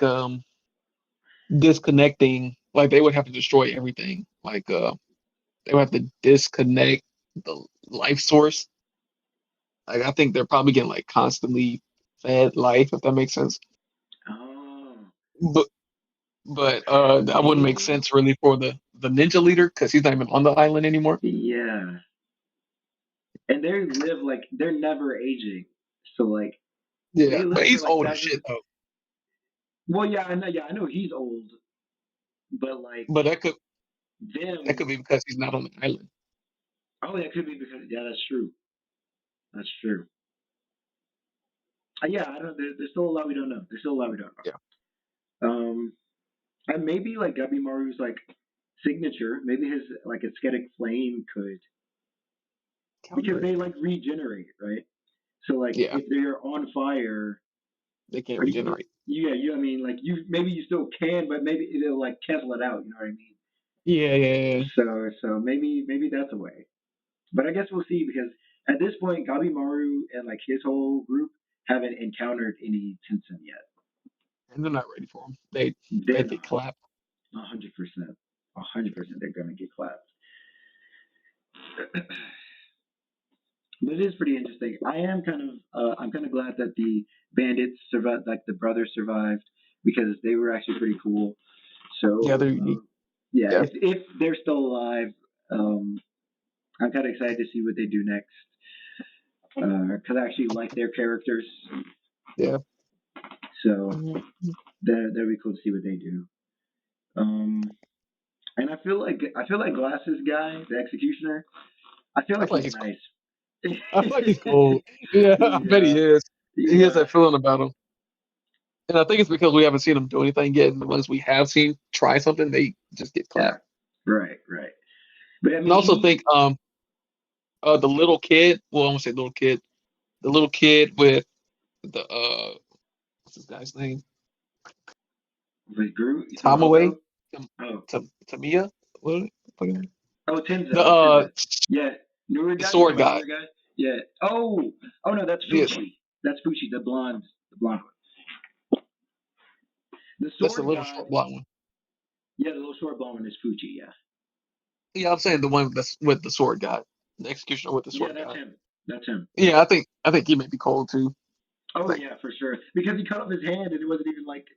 disconnecting. Like they would have to destroy everything. Like they would have to disconnect the life source. Like I think they're probably getting like constantly fed life, if that makes sense. Oh, But that wouldn't make maybe. sense really for the ninja leader because he's not even on the island anymore. Yeah, and they live like they're never aging. So like Yeah, they but live for he's like old as thousands. shit though. Well, yeah, I know. Yeah, I know he's old, but like But that could them. be because he's not on the island. Oh, that could be because yeah, that's true. That's true. Yeah, I don't. There's still a lot we don't know. There's still a lot we don't Yeah, know. And maybe like Gabimaru's like signature. Maybe his like ascetic flame could because counter it. they like regenerate, right? So like Yeah, if they're on fire, they can't or regenerate. yeah, you. I mean, like you maybe you still can, but maybe it'll like cancel it out. You know what I mean? Yeah, yeah, So maybe that's a way. But I guess we'll see because at this point, Gabimaru and like his whole group haven't encountered any Tensen yet. and they're not ready for him. They're They'd get not clapped. 100%. 100% they're gonna get clapped. But it is pretty interesting. I'm kind of glad that the bandits survived, like the brothers survived, because they were actually pretty cool. Yeah, they're So unique. yeah, Yeah, if they're still alive, um, I'm kind of excited to see what they do next because I actually like their characters. yeah. So Mhm. that'd be cool to see what they do. Um, and I feel like Glasses guy, the executioner, I feel I like feel like he's he's cool. nice. I feel like he's cool. Yeah, I bet Yeah, he is. He has yeah, that feeling about him. And I think it's because we haven't seen him do anything yet. And the ones we have seen try something, they just get yeah. clapped. Right, right. But I And I mean, also think the little kid, well, I won't say little kid, the little kid with the what's this guy's name? with Groot, you talking about Tamaway? Oko? Oh, Tamiya? What? Fucking- oh, The Tenzo, Tenzo. Yeah, newer the guy. You talking sword about guy. newer guy? Yeah. Oh no, that's Yes, Fuchi. That's Fuchi, the blonde one. The that's the sword little guy. short blonde one. Yeah, the little short blonde one is Fuchi. Yeah. Yeah, I'm saying the one that's with the sword guy, the executioner with the Yeah, sword that's guy. him. That's him. Yeah, I think he may be cold too. Oh Like yeah, for sure. Because he cut off his hand and it wasn't even like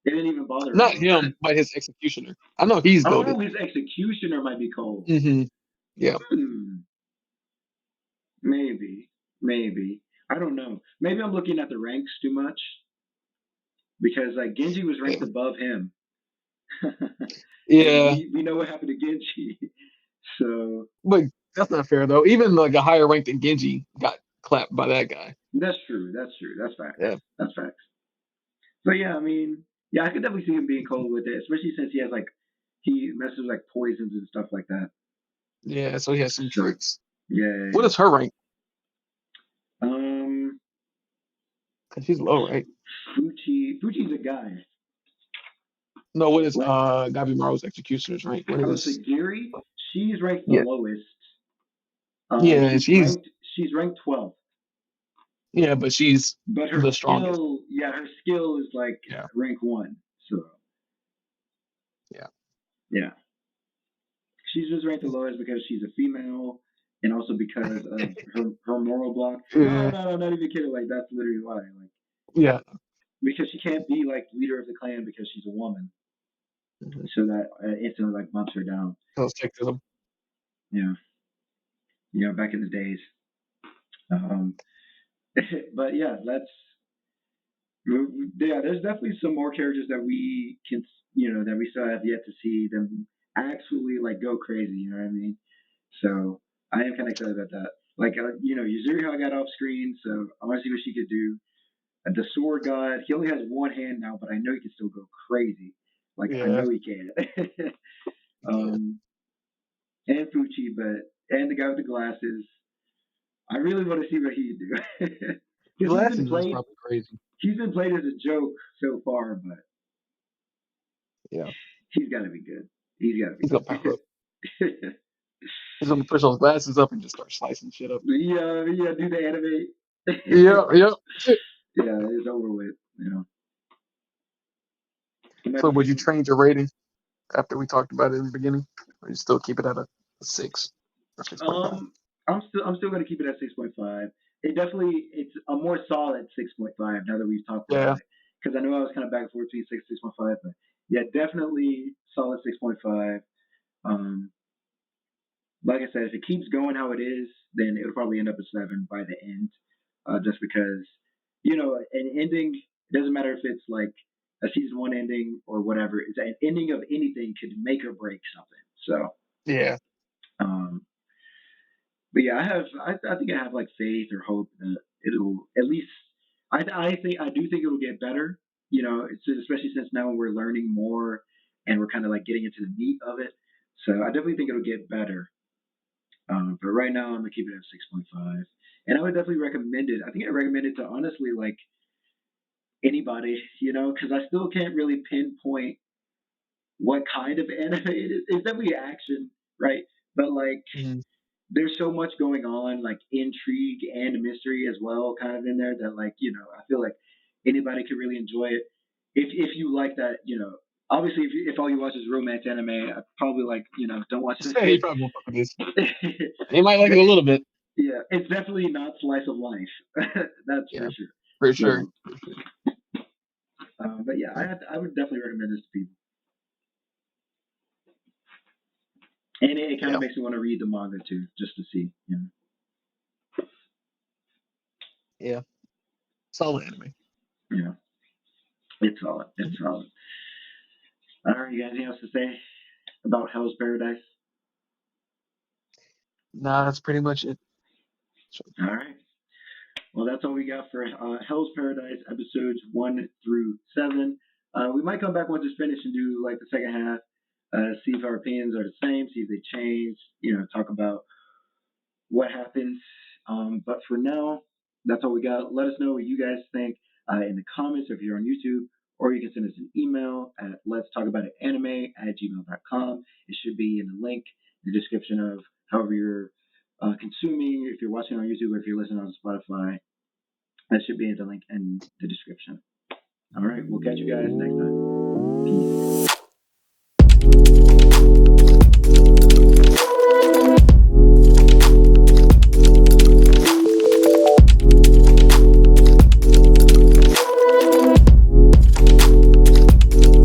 it didn't even bother not him. him, but his executioner. I know he's Oh, goaded. his executioner might be cold. Yeah, Hmm. Maybe. Maybe. I don't know. Maybe I'm looking at the ranks too much because like Genji was ranked yeah, above him, and yeah. we know what happened to Genji. So But that's not fair though. Even like a higher rank than Genji got clapped by that guy. that's true. That's true. That's facts. Yeah, That's facts. But yeah, I mean, yeah, I could definitely see him being cold with it, especially since he has like he messes with like poisons and stuff like that. yeah. So he has some So tricks. yeah, What yeah, is her rank? yeah. Cause she's low, right? Fuji's a guy. No, what is Like Gabimaru's executioner's rank? What oh, is? Sagiri, she's ranked the Yeah, lowest. yeah. She's She's ranked 12th. yeah, but she's But her the strongest. skill, yeah, her skill is like Yeah, rank one. So yeah. yeah, she's just ranked the lowest because she's a female, and also because of her moral block. No, Yeah, no, no, not even kidding. Like that's literally why. Like yeah. because she can't be like leader of the clan because she's a woman. Mhm. So that instantly like bumps her down. Those sexism. Yeah, back in the days. Um, but yeah, let's. Yeah, there's definitely some more characters that we can, that we still have yet to see them actually like go crazy. You know what I mean? So I am kind of excited about that. Like, Yuzuriha got off screen, so I want to see what she could do. The sword god, he only has one hand now, but I know he can still go crazy. Like, I Yeah, know he can. yeah. um, and Fuchi, and the guy with the glasses. I really want to see what he do because Glasses is probably crazy. he's been played as a joke so far, but Yeah, he's got to be good. He's got to be he's gonna power up. good. He's gonna push those glasses up and just start slicing shit up. Yeah, do the anime. Yeah, yeah. Yeah, it's over with. He might So be would you getting. change your rating after we talked about it in the beginning, or you still keep it at a 6 or 6.5? I'm still gonna keep it at 6.5. It's a more solid 6.5 now that we've talked about Yeah. it. Because I know I was kind of back and forth between 6.5, but yeah, definitely solid 6.5. Um, like I said, if it keeps going how it is, then it'll probably end up at 7 by the end. Just because, an ending, it doesn't matter if it's like a season one ending or whatever, it's an ending of anything could make or break something. So, Yeah. um, but yeah, I think I have like faith or hope that it'll at least, I do think it'll get better, especially since now we're learning more and we're kind of like getting into the meat of it. So I definitely think it'll get better. But right now, I'm gonna keep it at 6.5, and I would definitely recommend it. I think I recommend it to honestly like anybody, because I still can't really pinpoint what kind of anime it is. It's definitely action, right? But like, Mhm. there's so much going on, like intrigue and mystery as well, kind of in there that like, I feel like anybody could really enjoy it if you like that, Obviously, if all you watch is romance anime, I probably like, don't watch this. Yeah, he probably won't fuck with this. He might like it a little bit. Yeah, it's definitely not slice of life. That's for Yeah, sure. for sure. So, but yeah, Yeah. I would definitely recommend this to people, and it kind of Yeah. makes me want to read the manga too, just to see. Yeah. Solid anime. You know, it's solid. It's solid. All right, you got anything else to say about Hell's Paradise? Nah, that's pretty much it. So, All right. Well, that's all we got for Hell's Paradise episodes 1 through 7. We might come back once it's finished and do like the second half, see if our opinions are the same, see if they change. Talk about what happens. But for now, that's all we got. Let us know what you guys think in the comments if you're on YouTube, or you can send us an email at let's talk about it anime at gmail.com. It should be in the link in the description of however you're consuming, if you're watching on YouTube or if you're listening on Spotify. That should be in the link in the description. All right, we'll catch you guys next time. Peace.